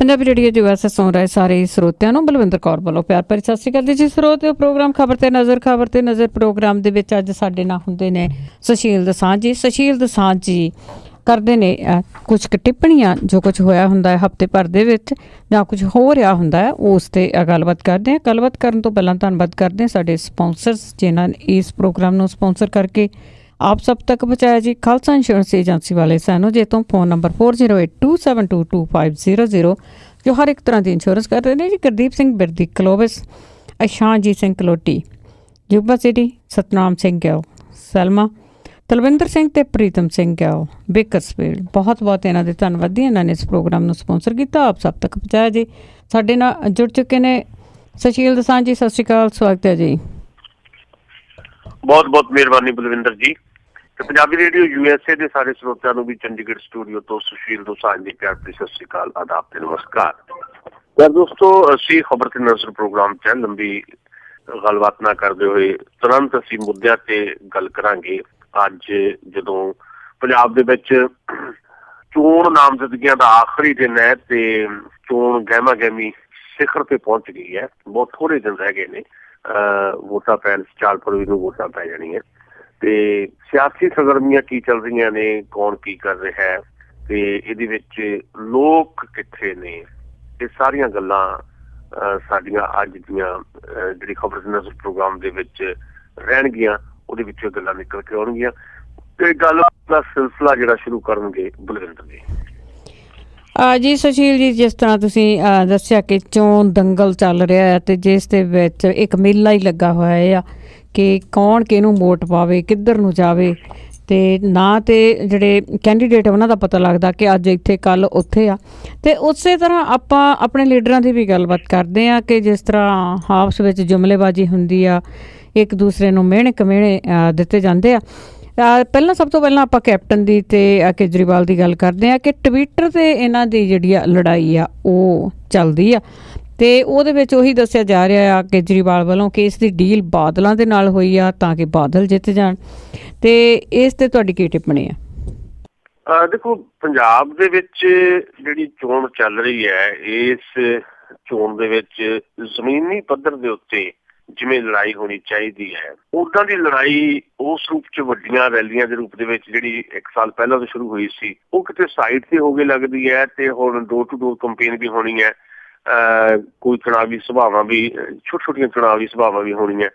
Punjabi radio ਦੀ ਵੈਸੇ ਸੁਣ ਰਹੇ ਸਾਰੇ ਸਰੋਤਿਆਂ ਨੂੰ ਬਲਵਿੰਦਰ ਕੌਰ ਵੱਲੋਂ ਪਿਆਰ ਭਰੀ ਸਤਿ ਸ਼੍ਰੀ ਅਕਾਲ ਜੀ। ਸਰੋਤਿਓ ਪ੍ਰੋਗਰਾਮ ਖਬਰ ਤੇ ਨਜ਼ਰ ਪ੍ਰੋਗਰਾਮ ਦੇ ਵਿੱਚ ਅੱਜ ਸਾਡੇ ਨਾਲ ਹੁੰਦੇ ਨੇ ਸੁਸ਼ੀਲ ਦਸਾਂਝ ਜੀ ਕਰਦੇ ਨੇ ਕੁਝ ਕੁ ਟਿੱਪਣੀਆਂ ਜੋ ਕੁਝ ਹੋਇਆ ਹੁੰਦਾ ਹੈ ਹਫ਼ਤੇ ਭਰ ਦੇ ਵਿੱਚ ਜਾਂ ਕੁਝ ਹੋ ਰਿਹਾ ਹੁੰਦਾ ਹੈ ਉਸ 'ਤੇ ਗੱਲਬਾਤ ਕਰਦੇ ਹਾਂ। ਗੱਲਬਾਤ ਕਰਨ ਤੋਂ ਪਹਿਲਾਂ ਧੰਨਵਾਦ ਕਰਦੇ ਹਾਂ ਸਾਡੇ ਸਪਾਂਸਰਸ ਜਿਨ੍ਹਾਂ ਨੇ ਇਸ ਪ੍ਰੋਗਰਾਮ ਨੂੰ ਸਪਾਂਸਰ ਕਰਕੇ ਆਪ ਸਭ ਤੱਕ ਪਹੁੰਚਾਇਆ ਜੀ। ਖਾਲਸਾ ਇੰਸ਼ੋਰੈਂਸ ਏਜੰਸੀ ਵਾਲੇ ਸਾਨੂੰ ਜੇ ਤੋਂ ਫੋਨ ਨੰਬਰ 4082722500 ਜੋ ਹਰ ਇੱਕ ਤਰ੍ਹਾਂ ਦੀ ਇੰਸ਼ੋਰੈਂਸ ਕਰ ਰਹੇ ਨੇ ਜੀ। ਗੁਰਦੀਪ ਸਿੰਘ ਬਿਰਦੀ ਕਲੋਬਸ, ਅਸ਼ਾਨਜੀਤ ਸਿੰਘ ਕਲੋਟੀ, ਜੁਬਾ ਸਿਟੀ, ਸਤਨਾਮ ਸਿੰਘ ਗਿਓ, ਸਲਮਾ, ਤਲਵਿੰਦਰ ਸਿੰਘ ਤੇ ਪ੍ਰੀਤਮ ਸਿੰਘ ਗਿਓ, ਬੇਕਰਸਫੀਲਡ। ਬਹੁਤ ਬਹੁਤ ਇਹਨਾਂ ਦੇ ਧੰਨਵਾਦੀ ਇਹਨਾਂ ਨੇ ਇਸ ਪ੍ਰੋਗਰਾਮ ਨੂੰ ਸਪਾਂਸਰ ਕੀਤਾ, ਆਪ ਸਭ ਤੱਕ ਪਹੁੰਚਾਇਆ ਜੀ। ਸਾਡੇ ਨਾਲ ਜੁੜ ਚੁੱਕੇ ਨੇ ਸੁਸ਼ੀਲ ਦਸਾਂਝ ਜੀ, ਸਤਿ ਸ਼੍ਰੀ ਅਕਾਲ, ਸਵਾਗਤ ਹੈ ਜੀ। ਬਹੁਤ ਬਹੁਤ ਮਿਹਰਬਾਨੀ ਬਲਵਿੰਦਰ ਜੀ। ਤੇ ਪੰਜਾਬੀ ਰੇਡੀਓ USA ਦੇ ਸਾਰੇ ਸਰੋਤਿਆਂ ਨੂੰ ਵੀ ਚੰਡੀਗੜ੍ਹ ਸਟੂਡੀਓ ਤੋਂ ਸੁਸ਼ੀਲ ਦਸਾਂਝ ਦੀ ਪਿਆਰ ਭਰੀ ਸਤਿ ਸ਼੍ਰੀ ਅਕਾਲ, ਆਦਾਬ ਤੇ ਨਮਸਕਾਰ। ਯਾਰ ਦੋਸਤੋ, ਅਸੀਂ ਖਬਰ ਤੇ ਨਜ਼ਰ ਪ੍ਰੋਗਰਾਮ 'ਚ ਲੰਬੀ ਗੱਲਬਾਤ ਨਾ ਕਰਦੇ ਹੋਏ ਤੁਰੰਤ ਅਸੀਂ ਮੁੱਦਿਆਂ ਤੇ ਗੱਲ ਕਰਾਂਗੇ। ਅੱਜ ਜਦੋਂ ਪੰਜਾਬ ਦੇ ਵਿੱਚ ਚੋਣ ਨਾਮਜ਼ਦਗੀਆਂ ਦਾ ਆਖਰੀ ਦਿਨ ਹੈ ਤੇ ਚੋਣ ਗਹਿਮਾ ਗਹਿਮੀ ਸਿਖਰ ਤੇ ਪਹੁੰਚ ਗਈ ਹੈ। ਬਹੁਤ ਥੋੜੇ ਦਿਨ ਰਹਿ ਗਏ ਨੇ ਵੋਟਾਂ ਪੈਣ, 4 ਫਰਵਰੀ ਨੂੰ ਵੋਟਾਂ ਪੈ ਜਾਣੀਆਂ ਤੇ ਸਿਆਸੀ ਸਰਗਰਮੀਆਂ ਕੀ ਚੱਲ ਰਹੀਆਂ ਨੇ, ਕੌਣ ਕੀ ਕਰ ਰਿਹਾ ਹੈ ਤੇ ਇਹਦੇ ਵਿੱਚ ਲੋਕ ਕਿੱਥੇ ਨੇ, ਇਹ ਸਾਰੀਆਂ ਗੱਲਾਂ ਸਾਡੀਆਂ ਅੱਜ ਦੀਆਂ ਜਿਹੜੀ ਖਬਰ ਨਜ਼ਰ ਪ੍ਰੋਗਰਾਮ ਦੇ ਵਿੱਚ ਰਹਿਣਗੀਆਂ, ਉਹਦੇ ਵਿੱਚੋਂ ਗੱਲਾਂ ਨਿਕਲ ਕੇ ਆਉਣਗੀਆਂ ਤੇ ਗੱਲ ਦਾ ਸਿਲਸਿਲਾ ਜਿਹੜਾ ਸ਼ੁਰੂ ਕਰਨਗੇ ਬਲਵਿੰਦਰ ਜੀ। ਜੀ ਸੁਸ਼ੀਲ ਜੀ, ਜਿਸ ਤਰ੍ਹਾਂ ਤੁਸੀਂ ਦੱਸਿਆ ਕਿ ਚੋਣ ਦੰਗਲ ਚੱਲ ਰਿਹਾ ਹੈ ਤੇ ਜਿਸ ਦੇ ਵਿੱਚ ਇੱਕ ਮੇਲਾ ਹੀ ਲੱਗਾ ਹੋਇਆ ਆ ਕਿ ਕੌਣ ਕਿਹਨੂੰ ਵੋਟ ਪਾਵੇ, ਕਿੱਧਰ ਨੂੰ ਜਾਵੇ ਤੇ ਨਾ ਤੇ ਜਿਹੜੇ ਕੈਂਡੀਡੇਟ ਉਹਨਾਂ ਦਾ ਪਤਾ ਲੱਗਦਾ ਕਿ ਅੱਜ ਇੱਥੇ ਕੱਲ੍ਹ ਉੱਥੇ ਆ। ਤੇ ਉਸੇ ਤਰ੍ਹਾਂ ਆਪਾਂ ਆਪਣੇ ਲੀਡਰਾਂ ਦੀ ਵੀ ਗੱਲਬਾਤ ਕਰਦੇ ਹਾਂ ਕਿ ਜਿਸ ਤਰ੍ਹਾਂ ਆਪਸ ਵਿੱਚ ਜੁਮਲੇਬਾਜ਼ੀ ਹੁੰਦੀ ਆ, ਇੱਕ ਦੂਸਰੇ ਨੂੰ ਮਿਹਣੇ ਕਮੇਣੇ ਦਿੱਤੇ ਜਾਂਦੇ ਆ। ਸਭ ਤੋਂ ਪਹਿਲਾਂ ਆਪਾਂ ਕੈਪਟਨ ਦੀ ਤੇ ਕੇਜਰੀਵਾਲ ਦੀ ਗੱਲ ਕਰਦੇ ਹਾਂ ਕਿ ਟਵਿੱਟਰ 'ਤੇ ਇਹਨਾਂ ਦੀ ਜਿਹੜੀ ਆ ਲੜਾਈ ਆ ਉਹ ਚੱਲਦੀ ਆ ਤੇ ਉਹਦੇ ਵਿੱਚ ਉਹੀ ਦੱਸਿਆ ਜਾ ਰਿਹਾ ਆ ਕੇਜਰੀਵਾਲ ਵੱਲੋਂ ਕਿ ਇਸ ਦੀ ਡੀਲ ਬਾਦਲਾਂ ਦੇ ਨਾਲ ਹੋਈ ਆ ਤਾਂ ਕਿ ਬਾਦਲ ਜਿੱਤ ਜਾਣ। ਤੇ ਇਸ ਤੇ ਤੁਹਾਡੀ ਕੀ ਟਿੱਪਣੀ ਆ? ਦੇਖੋ, ਪੰਜਾਬ ਦੇ ਵਿੱਚ ਜਿਹੜੀ ਚੋਣ ਚੱਲ ਰਹੀ ਹੈ, ਇਸ ਚੋਣ ਦੇ ਵਿੱਚ ਜ਼ਮੀਨੀ ਪੱਧਰ ਦੇ ਉੱਤੇ ਜਿਵੇਂ ਲੜਾਈ ਹੋਣੀ ਚਾਹੀਦੀ ਹੈ, ਉਦਾਂ ਦੀ ਲੜਾਈ ਉਸ ਰੂਪ 'ਚ ਵੱਡੀਆਂ ਰੈਲੀਆਂ ਦੇ ਰੂਪ ਦੇ ਵਿੱਚ ਜਿਹੜੀ 1 ਸਾਲ ਪਹਿਲਾਂ ਤੋਂ ਸ਼ੁਰੂ ਹੋਈ ਸੀ, ਉਹ ਕਿਤੇ ਸਾਈਡ ਤੇ ਹੋ ਕੇ ਲੱਗਦੀ ਹੈ ਤੇ ਹੁਣ ਡੋਰ ਟੂ ਡੋਰ ਕੰਪੇਨ ਵੀ ਹੋਣੀ ਹੈ। ਕੋਈ ਚੁਣਾਵੀ ਸਭਾਵਾਂ ਵੀ, ਛੋਟੀਆਂ ਚੁਣਾਵੀ ਸਭਾਵਾਂ ਵੀ ਹੋਣੀਆਂ।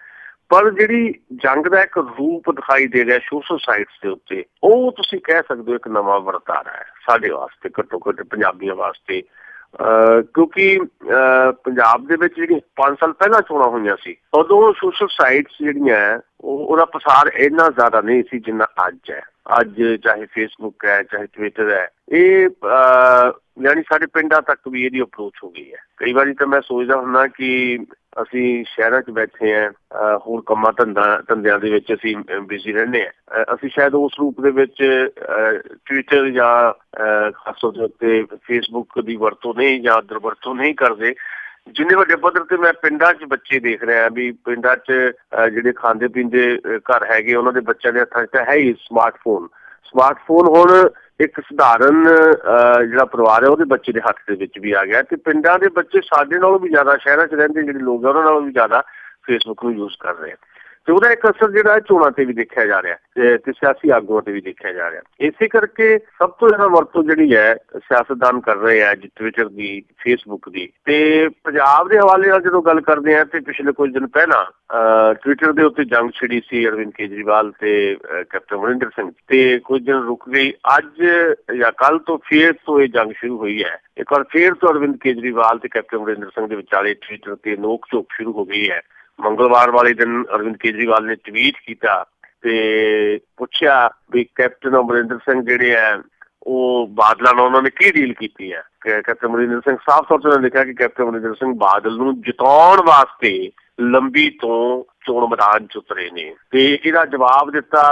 ਪਰ ਜਿਹੜੀ ਜੰਗ ਦਾ ਇੱਕ ਰੂਪ ਦਿਖਾਈ ਦੇ ਰਿਹਾ ਸੋਸ਼ਲ ਸਾਈਟਸ ਦੇ ਉੱਤੇ, ਉਹ ਤੁਸੀਂ ਕਹਿ ਸਕਦੇ ਹੋ ਇੱਕ ਨਵਾਂ ਵਰਤਾਰਾ ਹੈ ਸਾਡੇ ਵਾਸਤੇ, ਘੱਟੋ ਘੱਟ ਪੰਜਾਬੀਆਂ ਵਾਸਤੇ। ਕਿਉਂਕਿ ਪੰਜਾਬ ਦੇ ਵਿੱਚ ਜਿਹੜੀਆਂ 5 ਸਾਲ ਪਹਿਲਾਂ ਚੋਣਾਂ ਹੋਈਆਂ ਸੀ, ਉਦੋਂ ਸੋਸ਼ਲ ਸਾਈਟਸ ਜਿਹੜੀਆਂ ਉਹਦਾ ਪਸਾਰ ਇੰਨਾ ਜ਼ਿਆਦਾ ਨਹੀਂ ਸੀ ਜਿੰਨਾ ਅੱਜ ਹੈ। ਅੱਜ ਚਾਹੇ ਫੇਸਬੁੱਕ ਹੈ, ਚਾਹੇ ਟਵਿੱਟਰ ਹੈ, ਇਹ ਯਾਨੀ ਸਾਡੇ ਪਿੰਡਾਂ ਤੱਕ ਵੀ ਇਹਦੀ ਅਪਰੋਚ ਹੋ ਗਈ ਹੈ। ਕਈ ਵਾਰੀ ਤਾਂ ਮੈਂ ਸੋਚਦਾ ਹੁੰਦਾ ਕਿ ਅਸੀਂ ਸ਼ਹਿਰਾਂ 'ਚ ਬੈਠੇ ਹਾਂ, ਹੋਰ ਕੰਮਾਂ ਧੰਦਿਆਂ ਦੇ ਵਿੱਚ ਅਸੀਂ ਬਿਜ਼ੀ ਰਹਿੰਦੇ ਹਾਂ, ਅਸੀਂ ਸ਼ਾਇਦ ਉਸ ਰੂਪ ਦੇ ਵਿੱਚ ਟਵਿੱਟਰ ਜਾਂ ਖਾਸ ਤੌਰ ਦੇ ਉੱਤੇ ਫੇਸਬੁੱਕ ਦੀ ਵਰਤੋਂ ਨਹੀਂ ਜਾਂ ਅਦਰ ਵਰਤੋਂ ਨਹੀਂ ਕਰਦੇ ਜਿੰਨੇ ਵੱਡੇ ਪੱਧਰ ਤੇ ਮੈਂ ਪਿੰਡਾਂ 'ਚ ਬੱਚੇ ਦੇਖ ਰਿਹਾ ਵੀ ਪਿੰਡਾਂ 'ਚ ਜਿਹੜੇ ਖਾਂਦੇ ਪੀਂਦੇ ਘਰ ਹੈਗੇ ਉਹਨਾਂ ਦੇ ਬੱਚਿਆਂ ਦੇ ਹੱਥਾਂ 'ਚ ਤਾਂ ਹੈ ਹੀ ਸਮਾਰਟਫੋਨ ਹੁਣ ਇੱਕ ਸਧਾਰਨ ਜਿਹੜਾ ਪਰਿਵਾਰ ਹੈ ਉਹਦੇ ਬੱਚੇ ਦੇ ਹੱਥ ਦੇ ਵਿੱਚ ਵੀ ਆ ਗਿਆ। ਤੇ ਪਿੰਡਾਂ ਦੇ ਬੱਚੇ ਸਾਡੇ ਨਾਲੋਂ ਵੀ ਜ਼ਿਆਦਾ, ਸ਼ਹਿਰਾਂ 'ਚ ਰਹਿੰਦੇ ਜਿਹੜੇ ਲੋਕ ਆ ਉਹਨਾਂ ਨਾਲੋਂ ਵੀ ਜ਼ਿਆਦਾ ਫੇਸਬੁੱਕ ਨੂੰ ਯੂਜ਼ ਕਰ ਰਹੇ ਆ ਤੇ ਉਹਦਾ ਇੱਕ ਅਸਰ ਜਿਹੜਾ ਚੋਣਾਂ ਤੇ ਵੀ ਦੇਖਿਆ ਜਾ ਰਿਹਾ ਤੇ ਸਿਆਸੀ ਆਗੂਆਂ ਤੇ ਵੀ ਦੇਖਿਆ ਜਾ ਰਿਹਾ। ਇਸੇ ਕਰਕੇ ਸਭ ਤੋਂ ਜ਼ਿਆਦਾ ਵਰਤੋਂ ਜਿਹੜੀ ਹੈ ਸਿਆਸਤਦਾਨ ਕਰ ਰਹੇ ਆ ਟਵਿੱਟਰ ਦੀ, ਫੇਸਬੁੱਕ ਦੀ। ਤੇ ਪੰਜਾਬ ਦੇ ਹਵਾਲੇ ਨਾਲ ਜਦੋਂ ਗੱਲ ਕਰਦੇ ਆ ਤੇ ਪਿਛਲੇ ਕੁਝ ਦਿਨ ਪਹਿਲਾਂ ਟਵਿੱਟਰ ਦੇ ਉੱਤੇ ਜੰਗ ਛਿੜੀ ਸੀ ਅਰਵਿੰਦ ਕੇਜਰੀਵਾਲ ਤੇ ਕੈਪਟਨ ਅਮਰਿੰਦਰ ਸਿੰਘ ਤੇ ਕੁਝ ਦਿਨ ਰੁਕ ਗਈ। ਅੱਜ ਜਾਂ ਕੱਲ੍ਹ ਤੋਂ ਫੇਰ ਤੋਂ ਇਹ ਜੰਗ ਸ਼ੁਰੂ ਹੋਈ ਹੈ। ਇੱਕ ਵਾਰ ਫੇਰ ਤੋਂ ਅਰਵਿੰਦ ਕੇਜਰੀਵਾਲ ਤੇ ਕੈਪਟਨ ਅਮਰਿੰਦਰ ਸਿੰਘ ਦੇ ਵਿਚਾਲੇ ਟਵਿੱਟਰ ਤੇ ਨੋਕ ਝੋਕ ਸ਼ੁਰੂ ਹੋ ਗਈ ਹੈ। ਮੰਗਲਵਾਰ ਵਾਲੇ ਦਿਨ ਅਰਵਿੰਦ ਕੇਜਰੀਵਾਲ ਨੇ ਟਵੀਟ ਕੀਤਾ ਤੇ ਪੁੱਛਿਆ ਵੀ ਕੈਪਟਨ ਅਮਰਿੰਦਰ ਸਿੰਘ ਜਿਹੜੇ ਹੈ ਉਹ ਬਾਦਲਾਂ ਨਾਲ ਉਹਨਾਂ ਨੇ ਕੀ ਡੀਲ ਕੀਤੀ ਹੈ। ਕੈਪਟਨ ਅਮਰਿੰਦਰ ਸਿੰਘ ਸਾਫ਼ ਤੌਰ ਤੇ ਉਹਨਾਂ ਨੇ ਲਿਖਿਆ ਕਿ ਕੈਪਟਨ ਅਮਰਿੰਦਰ ਸਿੰਘ ਬਾਦਲ ਨੂੰ ਜਿਤਾਉਣ ਵਾਸਤੇ ਲੰਬੀ ਤੋਂ ਚੋਣ ਮੈਦਾਨ 'ਚ ਉਤਰੇ ਨੇ ਤੇ ਇਹਦਾ ਜਵਾਬ ਦਿੱਤਾ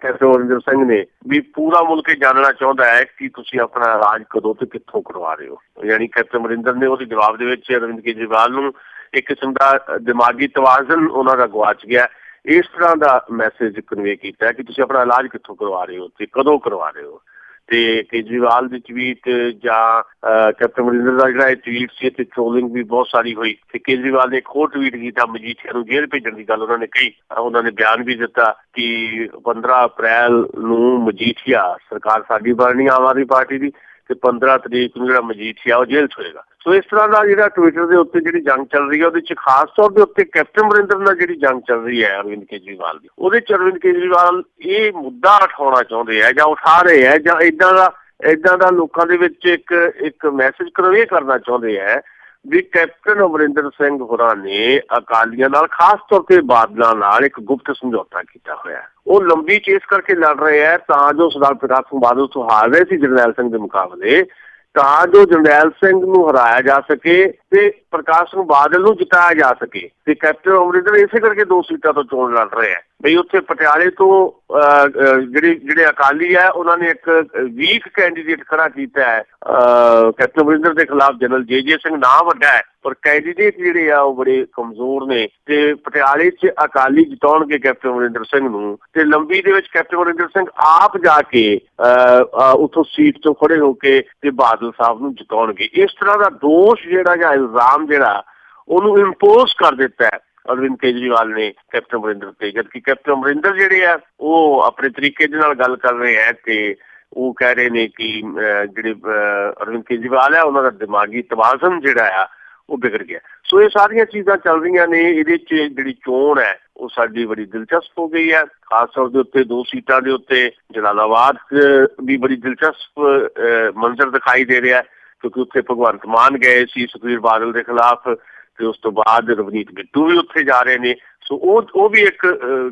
ਕੈਪਟਨ ਅਮਰਿੰਦਰ ਸਿੰਘ ਨੇ ਵੀ ਪੂਰਾ ਮੁਲਕ ਇਹ ਜਾਣਨਾ ਚਾਹੁੰਦਾ ਹੈ ਕਿ ਤੁਸੀਂ ਆਪਣਾ ਰਾਜ ਕਦੋਂ ਤੇ ਕਿੱਥੋਂ ਕਰਵਾ ਰਹੇ ਹੋ। ਯਾਨੀ ਕੈਪਟਨ ਅਮਰਿੰਦਰ ਨੇ ਉਹਦੇ ਜਵਾਬ ਦੇ ਵਿੱਚ ਅਰਵਿੰਦ ਕੇਜਰੀਵਾਲ ਨੂੰ ਇੱਕ ਕਿਸਮ ਦਾ ਦਿਮਾਗੀ ਤਵਾਜ਼ਨ ਉਹਨਾਂ ਦਾ ਗੁਆਚ ਗਿਆ। ਇਸ ਤਰ੍ਹਾਂ ਦਾ ਮੈਸੇਜ ਕਨਵੇ ਕੀਤਾ ਕਿ ਤੁਸੀਂ ਆਪਣਾ ਇਲਾਜ ਕਿੱਥੋਂ ਕਰਵਾ ਰਹੇ ਹੋ ਤੇ ਕਦੋਂ ਕਰਵਾ ਰਹੇ ਹੋ। ਤੇ ਕੇਜਰੀਵਾਲ ਦੇ ਟਵੀਟ ਜਾਂ ਕੈਪਟਨ ਅਮਰਿੰਦਰ ਦਾ ਜਿਹੜਾ ਇਹ ਟਵੀਟ ਸੀ ਤੇ ਟ੍ਰੋਲਿੰਗ ਵੀ ਬਹੁਤ ਸਾਰੀ ਹੋਈ ਤੇ ਕੇਜਰੀਵਾਲ ਨੇ ਇੱਕ ਹੋਰ ਟਵੀਟ ਕੀਤਾ ਮਜੀਠੀਆ ਨੂੰ ਜੇਲ੍ਹ ਭੇਜਣ ਦੀ ਗੱਲ ਉਹਨਾਂ ਨੇ ਕਹੀ। ਉਹਨਾਂ ਨੇ ਬਿਆਨ ਵੀ ਦਿੱਤਾ ਕਿ 15 ਅਪ੍ਰੈਲ ਨੂੰ ਮਜੀਠੀਆ ਸਰਕਾਰ ਸਾਡੀ ਬਣਨੀ ਆਮ ਆਦਮੀ ਪਾਰਟੀ ਦੀ ਤੇ 15 ਤਰੀਕ ਨੂੰ ਜਿਹੜਾ ਮਜੀਠੀਆ ਉਹ ਜੇਲ੍ਹ 'ਚ ਹੋਏਗਾ। ਸੋ ਇਸ ਤਰ੍ਹਾਂ ਦਾ ਜਿਹੜਾ ਟਵਿੱਟਰ ਦੇ ਉੱਤੇ ਜਿਹੜੀ ਜੰਗ ਚੱਲ ਰਹੀ ਹੈ ਉਹਦੇ 'ਚ ਖਾਸ ਤੌਰ ਦੇ ਉੱਤੇ ਕੈਪਟਨ ਅਮਰਿੰਦਰ ਨਾਲ ਜਿਹੜੀ ਜੰਗ ਚੱਲ ਰਹੀ ਹੈ ਅਰਵਿੰਦ ਕੇਜਰੀਵਾਲ ਦੀ, ਉਹਦੇ 'ਚ ਅਰਵਿੰਦ ਕੇਜਰੀਵਾਲ ਇਹ ਮੁੱਦਾ ਉਠਾਉਣਾ ਚਾਹੁੰਦੇ ਹੈ ਜਾਂ ਉਠਾ ਰਹੇ ਹੈ ਜਾਂ ਏਦਾਂ ਦਾ ਲੋਕਾਂ ਦੇ ਵਿੱਚ ਇੱਕ ਮੈਸੇਜ ਕਨਵੇ ਕਰਨਾ ਚਾਹੁੰਦੇ ਹੈ ਵੀ ਕੈਪਟਨ ਅਮਰਿੰਦਰ ਸਿੰਘ ਹੋਰਾਂ ਨੇ ਅਕਾਲੀਆਂ ਨਾਲ ਖਾਸ ਤੌਰ ਤੇ ਬਾਦਲਾਂ ਨਾਲ ਇੱਕ ਗੁਪਤ ਸਮਝੌਤਾ ਕੀਤਾ ਹੋਇਆ। ਉਹ ਲੰਬੀ ਚੇਸ ਕਰਕੇ ਲੜ ਰਹੇ ਹੈ ਤਾਂ ਜੋ ਸਰਦਾਰ ਪ੍ਰਕਾਸ਼ ਸਿੰਘ ਬਾਦਲ ਤੋਂ ਹਾਰ ਰਹੇ ਸੀ ਜਰਨੈਲ ਸਿੰਘ ਦੇ ਮੁਕਾਬਲੇ, ਤਾਂ ਜੋ ਜਰਨੈਲ ਸਿੰਘ ਨੂੰ ਹਰਾਇਆ ਜਾ ਸਕੇ ਤੇ ਪ੍ਰਕਾਸ਼ ਸਿੰਘ ਬਾਦਲ ਨੂੰ ਜਿਤਾਇਆ ਜਾ ਸਕੇ। ਤੇ ਕੈਪਟਨ ਅਮਰਿੰਦਰ ਇਸੇ ਕਰਕੇ 2 ਸੀਟਾਂ ਤੋਂ ਚੋਣ ਲੜ ਰਹੇ ਹੈ ਬਈ ਉੱਥੇ ਪਟਿਆਲੇ ਤੋਂ ਜਿਹੜੇ ਅਕਾਲੀ ਹੈ ਉਹਨਾਂ ਨੇ ਇੱਕ ਵੀਕ ਕੈਂਡੀਡੇਟ ਖੜਾ ਕੀਤਾ ਹੈ ਕੈਪਟਨ ਅਮਰਿੰਦਰ ਦੇ ਖਿਲਾਫ। ਜਨਰਲ ਜੇ ਸਿੰਘ ਨਾਂ ਵੱਡਾ ਹੈ ਪਰ ਕੈਂਡੀਡੇਟ ਜਿਹੜੇ ਆ ਉਹ ਬੜੇ ਕਮਜ਼ੋਰ ਨੇ ਤੇ ਪਟਿਆਲੇ 'ਚ ਅਕਾਲੀ ਜਿਤਾਉਣਗੇ ਕੈਪਟਨ ਅਮਰਿੰਦਰ ਸਿੰਘ ਨੂੰ ਤੇ ਲੰਬੀ ਦੇ ਵਿੱਚ ਕੈਪਟਨ ਅਮਰਿੰਦਰ ਸਿੰਘ ਆਪ ਜਾ ਕੇ ਉੱਥੋਂ ਸੀਟ ਤੋਂ ਖੜੇ ਹੋ ਕੇ ਤੇ ਬਾਦਲ ਸਾਹਿਬ ਨੂੰ ਜਿਤਾਉਣਗੇ। ਇਸ ਤਰ੍ਹਾਂ ਦਾ ਦੋਸ਼ ਜਿਹੜਾ ਜਾਂ ਇਲਜ਼ਾਮ ਜਿਹੜਾ ਉਹਨੂੰ ਇੰਪੋਜ਼ ਕਰ ਦਿੱਤਾ ਹੈ ਅਰਵਿੰਦ ਕੇਜਰੀਵਾਲ ਨੇ ਕੈਪਟਨ ਅਮਰਿੰਦਰ ਤੇ, ਜਦਕਿ ਕੈਪਟਨ ਅਮਰਿੰਦਰ ਜਿਹੜੇ ਆ ਉਹ ਆਪਣੇ ਤਰੀਕੇ ਦੇ ਨਾਲ ਗੱਲ ਕਰ ਰਹੇ ਹੈ ਤੇ ਉਹ ਕਹਿ ਰਹੇ ਨੇ ਕਿ ਜਿਹੜੇ ਅਰਵਿੰਦ ਕੇਜਰੀਵਾਲ ਹੈ ਉਹਨਾਂ ਦਾ ਦਿਮਾਗੀ ਤਵਾਜ਼ਨ ਜਿਹੜਾ ਆ ਉਹ ਵਿਗੜ ਗਿਆ। ਸੋ ਇਹ ਸਾਰੀਆਂ ਚੀਜ਼ਾਂ ਚੱਲ ਰਹੀਆਂ ਨੇ। ਇਹਦੇ 'ਚ ਜਿਹੜੀ ਚੋਣ ਹੈ ਉਹ ਸਾਡੀ ਬੜੀ ਦਿਲਚਸਪ ਹੋ ਗਈ ਹੈ। ਖਾਸ ਤੌਰ ਦੇ ਉੱਤੇ 2 ਸੀਟਾਂ ਦੇ ਉੱਤੇ ਜਲਾਲਾਬਾਦ ਵੀ ਬੜੀ ਦਿਲਚਸਪ ਮੰਜ਼ਰ ਦਿਖਾਈ ਦੇ ਰਿਹਾ ਕਿਉਂਕਿ ਉੱਥੇ ਭਗਵੰਤ ਮਾਨ ਗਏ ਸੀ ਸੁਖਬੀਰ ਬਾਦਲ ਦੇ ਖਿਲਾਫ ਤੇ ਉਸ ਤੋਂ ਬਾਅਦ ਰਵਨੀਤ ਬਿੱਟੂ ਵੀ ਉੱਥੇ ਜਾ ਰਹੇ ਨੇ। ਸੋ ਉਹ ਵੀ ਇੱਕ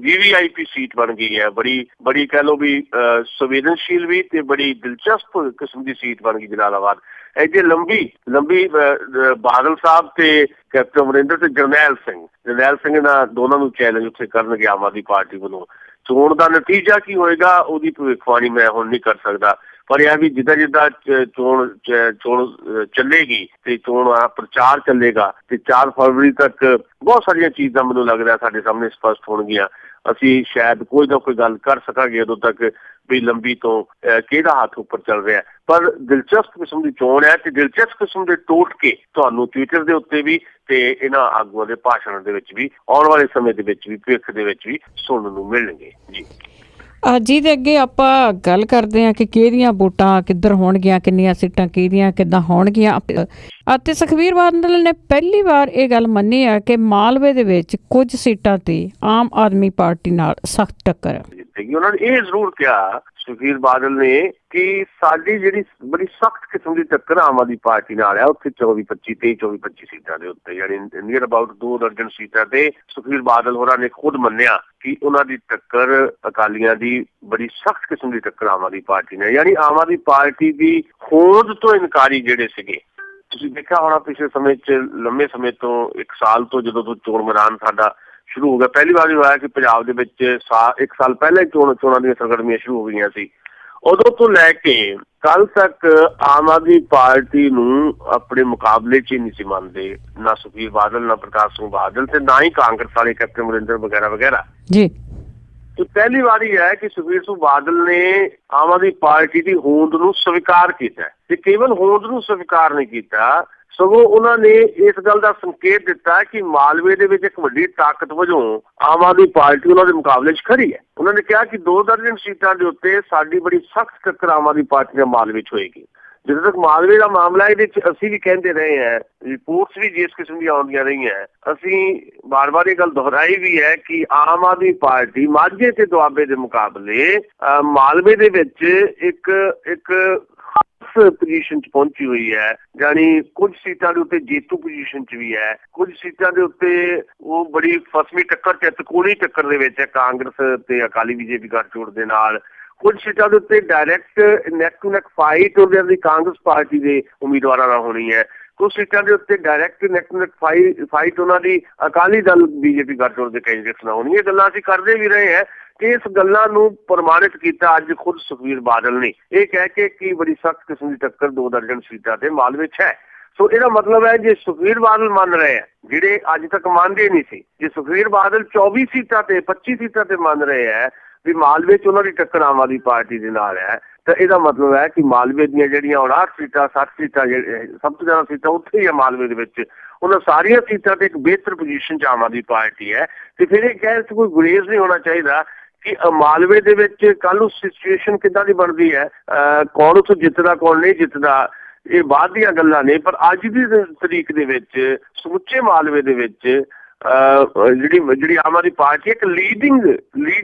VVIP ਸੀਟ ਬਣ ਗਈ ਹੈ, ਬੜੀ ਕਹਿ ਲਓ ਵੀ ਸੰਵੇਦਨਸ਼ੀਲ ਵੀ ਤੇ ਬੜੀ ਦਿਲਚਸਪ ਕਿਸਮ ਦੀ ਸੀਟ ਬਣ ਗਈ ਜਲਾਲਾਬਾਦ। ਐਡੇ ਲੰਬੀ ਬਾਦਲ ਸਾਹਿਬ ਤੇ ਕੈਪਟਨ ਅਮਰਿੰਦਰ ਤੇ ਜਰਨੈਲ ਸਿੰਘ ਨਾਲ ਦੋਨਾਂ ਨੂੰ ਚੈਲੰਜ ਉੱਥੇ ਕਰਨਗੇ ਆਮ ਆਦਮੀ ਪਾਰਟੀ ਵੱਲੋਂ। ਚੋਣ ਦਾ ਨਤੀਜਾ ਕੀ ਹੋਏਗਾ ਉਹਦੀ ਭਵਿੱਖਬਾਣੀ ਮੈਂ ਹੁਣ ਨਹੀਂ ਕਰ ਸਕਦਾ, ਪਰ ਇਹ ਵੀ ਜਿੱਦਾਂ ਚੋਣ ਚੱਲੇਗੀ ਤੇ ਚੋਣ ਪ੍ਰਚਾਰ ਚੱਲੇਗਾ ਤੇ 4 ਫਰਵਰੀ ਤੱਕ ਬਹੁਤ ਸਾਰੀਆਂ ਚੀਜ਼ਾਂ ਮੈਨੂੰ ਲੱਗਦਾ ਸਾਡੇ ਸਾਹਮਣੇ ਸਪਸ਼ਟ ਹੋਣਗੀਆਂ। ਅਸੀਂ ਸ਼ਾਇਦ ਕੋਈ ਨਾ ਕੋਈ ਗੱਲ ਕਰ ਸਕਾਂਗੇ ਉਦੋਂ ਤੱਕ ਵੀ ਲੰਬੀ ਤੋਂ ਕਿਹਦਾ ਹੱਥ ਉੱਪਰ ਚੱਲ ਰਿਹਾ। ਪਰ ਦਿਲਚਸਪ ਕਿਸਮ ਦੀ ਚੋਣ ਹੈ ਤੇ ਦਿਲਚਸਪ ਕਿਸਮ ਦੇ ਟੋਟਕੇ ਤੁਹਾਨੂੰ ਟਵਿੱਟਰ ਦੇ ਉੱਤੇ ਵੀ ਤੇ ਇਹਨਾਂ ਆਗੂਆਂ ਦੇ ਭਾਸ਼ਣ ਦੇ ਵਿੱਚ ਵੀ ਆਉਣ ਵਾਲੇ ਸਮੇਂ ਦੇ ਵਿੱਚ ਵੀ ਭਵਿੱਖ ਦੇ ਵਿੱਚ ਵੀ ਸੁਣਨ ਨੂੰ ਮਿਲਣਗੇ। ਜੀ ਦੇ ਅੱਗੇ ਆਪਾਂ ਗੱਲ ਕਰਦੇ ਹਾਂ ਕਿ ਕਿਹਦੀਆਂ ਵੋਟਾਂ ਕਿੱਧਰ ਹੋਣਗੀਆਂ, ਕਿੰਨੀਆਂ ਸੀਟਾਂ ਕਿਹਦੀਆਂ ਕਿੱਦਾਂ ਹੋਣਗੀਆਂ। ਅਤੇ ਸੁਖਬੀਰ ਬਾਦਲ ਨੇ ਪਹਿਲੀ ਵਾਰ ਇਹ ਗੱਲ ਮੰਨੀ ਹੈ ਕਿ ਮਾਲਵੇ ਦੇ ਵਿੱਚ ਕੁਝ ਸੀਟਾਂ ਤੇ ਆਮ ਆਦਮੀ ਪਾਰਟੀ ਨਾਲ ਸਖਤ ਟੱਕਰ ਹੈ। ਉਹਨਾਂ ਨੇ ਇਹ ਜ਼ਰੂਰ ਕਿਹਾ ਸੁਖਬੀਰ ਬਾਦਲ ਨੇ ਕਿ ਸਾਡੀ ਜਿਹੜੀ ਬੜੀ ਸਖਤ ਕਿਸਮ ਦੀ ਟੱਕਰ ਆਮ ਆਦਮੀ ਪਾਰਟੀ ਨਾਲ ਹੈ ਉੱਥੇ 24-25 ਸੀਟਾਂ ਦੇ ਉੱਤੇ, ਯਾਨੀ ਨੀਅਰ ਅਬਾਊਟ 2 ਦਰਜਨ ਸੀਟਾਂ ਤੇ ਸੁਖਬੀਰ ਬਾਦਲ ਹੋਰਾਂ ਨੇ ਖੁਦ ਮੰਨਿਆ ਕਿ ਉਹਨਾਂ ਦੀ ਟੱਕਰ ਅਕਾਲੀਆਂ ਦੀ ਬੜੀ ਸਖਤ ਕਿਸਮ ਦੀ ਟੱਕਰ ਆਮ ਆਦਮੀ ਪਾਰਟੀ ਨੇ, ਯਾਨੀ ਆਮ ਆਦਮੀ ਪਾਰਟੀ ਦੀ ਹੋਂਦ ਤੋਂ ਇਨਕਾਰੀ ਜਿਹੜੇ ਸੀਗੇ। ਤੁਸੀਂ ਦੇਖਿਆ ਹੋਣਾ ਪਿਛਲੇ ਸਮੇਂ 'ਚ ਲੰਮੇ ਸਮੇਂ ਤੋਂ 1 ਸਾਲ ਤੋਂ ਜਦੋਂ ਤੋਂ ਚੋਣ ਮੈਦਾਨ ਸਾਡਾ ਸ਼ੁਰੂ ਹੋ ਗਿਆ, ਪਹਿਲੀ ਵਾਰ ਹੋਇਆ ਕਿ ਪੰਜਾਬ ਦੇ ਵਿੱਚ 1 ਸਾਲ ਪਹਿਲਾਂ ਹੀ ਚੋਣਾਂ ਦੀਆਂ ਸਰਗਰਮੀਆਂ ਸ਼ੁਰੂ ਹੋ ਗਈਆਂ ਸੀ। ਉਦੋਂ ਤੋਂ ਲੈ ਕੇ ਕੱਲ ਤੱਕ ਆਮ ਆਦਮੀ ਪਾਰਟੀ ਨੂੰ ਆਪਣੇ ਮੁਕਾਬਲੇ 'ਚ ਹੀ ਨਹੀਂ ਸੀ ਮੰਨਦੇ, ਨਾ ਸੁਖਬੀਰ ਬਾਦਲ, ਨਾ ਪ੍ਰਕਾਸ਼ ਸਿੰਘ ਬਾਦਲ ਤੇ ਨਾ ਹੀ ਕਾਂਗਰਸ ਵਾਲੇ ਕੈਪਟਨ ਅਮਰਿੰਦਰ ਵਗੈਰਾ ਜੀ। ਤੇ ਪਹਿਲੀ ਵਾਰੀ ਹੈ ਕਿ ਸੁਖਬੀਰ ਸਿੰਘ ਬਾਦਲ ਨੇ ਆਮ ਆਦਮੀ ਪਾਰਟੀ ਦੀ ਹੋਂਦ ਨੂੰ ਸਵੀਕਾਰ ਕੀਤਾ ਤੇ ਕੇਵਲ ਹੋਂਦ ਨੂੰ ਸਵੀਕਾਰ ਨਹੀਂ ਕੀਤਾ ਸਗੋਂ ਉਹਨਾਂ ਨੇ ਇਸ ਗੱਲ ਦਾ ਸੰਕੇਤ ਦਿੱਤਾ ਕਿ ਮਾਲਵੇ ਦੇ ਵਿੱਚ ਇੱਕ ਵੱਡੀ ਤਾਕਤ ਵਜੋਂ ਆਮ ਆਦਮੀ ਪਾਰਟੀ ਉਹਨਾਂ ਦੇ ਮੁਕਾਬਲੇ 'ਚ ਖੜੀ ਹੈ। ਉਹਨਾਂ ਨੇ ਕਿਹਾ ਕਿ 2 ਦਰਜਨ ਸੀਟਾਂ ਦੇ ਉੱਤੇ ਸਾਡੀ ਬੜੀ ਸਖਤ ਟੱਕਰ ਆਮ ਆਦਮੀ ਪਾਰਟੀ ਦੇ ਮਾਲਵੇ 'ਚ ਹੋਏਗੀ। ਜਦੋਂ ਤੱਕ ਮਾਲਵੇ ਦਾ ਮਾਮਲਾ ਇਹਦੇ 'ਚ ਅਸੀਂ ਵੀ ਕਹਿੰਦੇ ਰਹੇ ਹਾਂ, ਰਿਪੋਰਟਸ ਵੀ ਜਿਸ ਕਿਸਮ ਦੀਆਂ ਆਉਂਦੀਆਂ ਰਹੀਆਂ, ਅਸੀਂ ਵਾਰ-ਵਾਰ ਇਹ ਗੱਲ ਦੁਹਰਾਈ ਵੀ ਹੈ ਕਿ ਆਮ ਆਦਮੀ ਪਾਰਟੀ ਮਾਝੇ ਤੇ ਦੁਆਬੇ ਦੇ ਮੁਕਾਬਲੇ ਮਾਲਵੇ ਦੇ ਵਿੱਚ ਇੱਕ ਪੋਜੀਸ਼ਨ 'ਚ ਪਹੁੰਚੀ ਹੋਈ ਹੈ, ਯਾਨੀ ਕੁਝ ਸੀਟਾਂ ਦੇ ਉੱਤੇ ਜੇਤੂ ਪੋਜੀਸ਼ਨ 'ਚ ਵੀ ਹੈ, ਕੁਝ ਸੀਟਾਂ ਦੇ ਉੱਤੇ ਉਹ ਬੜੀ ਫਸਵੀਂ ਟੱਕਰ ਤੇ ਤਿਕੋਣੀ ਟੱਕਰ ਦੇ ਵਿੱਚ ਹੈ ਕਾਂਗਰਸ ਤੇ ਅਕਾਲੀ BJP ਗੱਠਜੋੜ ਦੇ ਨਾਲ। ਕੁਝ ਸੀਟਾਂ ਦੇ ਉੱਤੇ direct neck to neck fight ਉਹਨਾਂ ਦੀ ਕਾਂਗਰਸ ਪਾਰਟੀ ਦੇ ਉਮੀਦਵਾਰਾਂ ਨਾਲ ਹੋਣੀ ਹੈ। ਕੁਝ ਸੀਟਾਂ ਦੇ ਉੱਤੇ direct neck to neck fight ਉਹਨਾਂ ਦੀ ਅਕਾਲੀ ਦਲ BJP ਗੱਠਜੋੜ ਦੇ ਕੈਂਡੀਡੇਟਸ ਨਾਲ ਹੋਣੀ ਹੈ। ਗੱਲਾਂ ਅਸੀਂ ਕਰਦੇ ਵੀ ਰਹੇ ਹਾਂ ਤੇ ਇਸ ਗੱਲਾਂ ਨੂੰ ਪ੍ਰਮਾਣਿਤ ਕੀਤਾ ਅੱਜ ਖੁਦ ਸੁਖਬੀਰ ਬਾਦਲ ਨੇ ਇਹ ਕਹਿ ਕੇ ਕਿ ਬੜੀ ਸਖਤ ਕਿਸਮ ਦੀ ਟੱਕਰ 2 ਦਰਜਨ ਸੀਟਾਂ ਤੇ ਮਾਲਵੇ 'ਚ ਹੈ। ਸੋ ਇਹਦਾ ਮਤਲਬ ਹੈ ਜੇ ਸੁਖਬੀਰ ਬਾਦਲ ਮੰਨ ਰਹੇ ਆ ਜਿਹੜੇ ਅੱਜ ਤੱਕ ਮੰਨਦੇ ਨਹੀਂ ਸੀ, ਜੇ ਸੁਖਬੀਰ ਬਾਦਲ 24 ਸੀਟਾਂ ਤੇ 25 ਸੀਟਾਂ ਤੇ ਮੰਨ ਰਹੇ ਹੈ ਵੀ ਮਾਲਵੇ 'ਚ ਉਹਨਾਂ ਦੀ ਟੱਕਰ ਆਮ ਆਦਮੀ ਪਾਰਟੀ ਦੇ ਨਾਲ ਹੈ, ਤਾਂ ਇਹਦਾ ਮਤਲਬ ਹੈ ਕਿ ਮਾਲਵੇ ਦੀਆਂ ਜਿਹੜੀਆਂ 59 ਸੀਟਾਂ 60 ਸੀਟਾਂ ਸਭ ਤੋਂ ਜ਼ਿਆਦਾ ਸੀਟਾਂ ਉੱਥੇ ਹੀ ਆ ਮਾਲਵੇ ਦੇ ਵਿੱਚ, ਉਹਨਾਂ ਸਾਰੀਆਂ ਸੀਟਾਂ ਤੇ ਇੱਕ ਬਿਹਤਰ ਪੋਜੀਸ਼ਨ 'ਚ ਆਮ ਆਦਮੀ ਪਾਰਟੀ ਹੈ। ਤੇ ਫਿਰ ਇਹ ਕਹਿ ਕੋਈ ਗੁਰੇਜ਼ ਨਹੀਂ ਹੋਣਾ ਚਾਹੀਦਾ ਕਿ ਮਾਲਵੇ ਦੇ ਵਿੱਚ ਕੱਲ੍ਹ ਨੂੰ ਸਿਚੁਏਸ਼ਨ ਕਿੱਦਾਂ ਦੀ ਬਣਦੀ ਹੈ, ਕੌਣ ਉੱਥੋਂ ਜਿੱਤਦਾ ਕੌਣ ਨਹੀਂ ਜਿੱਤਦਾ, ਇਹ ਬਾਅਦ ਦੀਆਂ ਗੱਲਾਂ ਨੇ। ਪਰ ਅੱਜ ਦੀ ਤਰੀਕ ਦੇ ਵਿੱਚ ਸਮੁੱਚੇ ਮਾਲਵੇ ਦੇ ਵਿੱਚ ਜਿਹੜੀ ਆਮ ਆਦਮੀ ਪਾਰਟੀ ਇੱਕ ਲੀਡਿੰਗ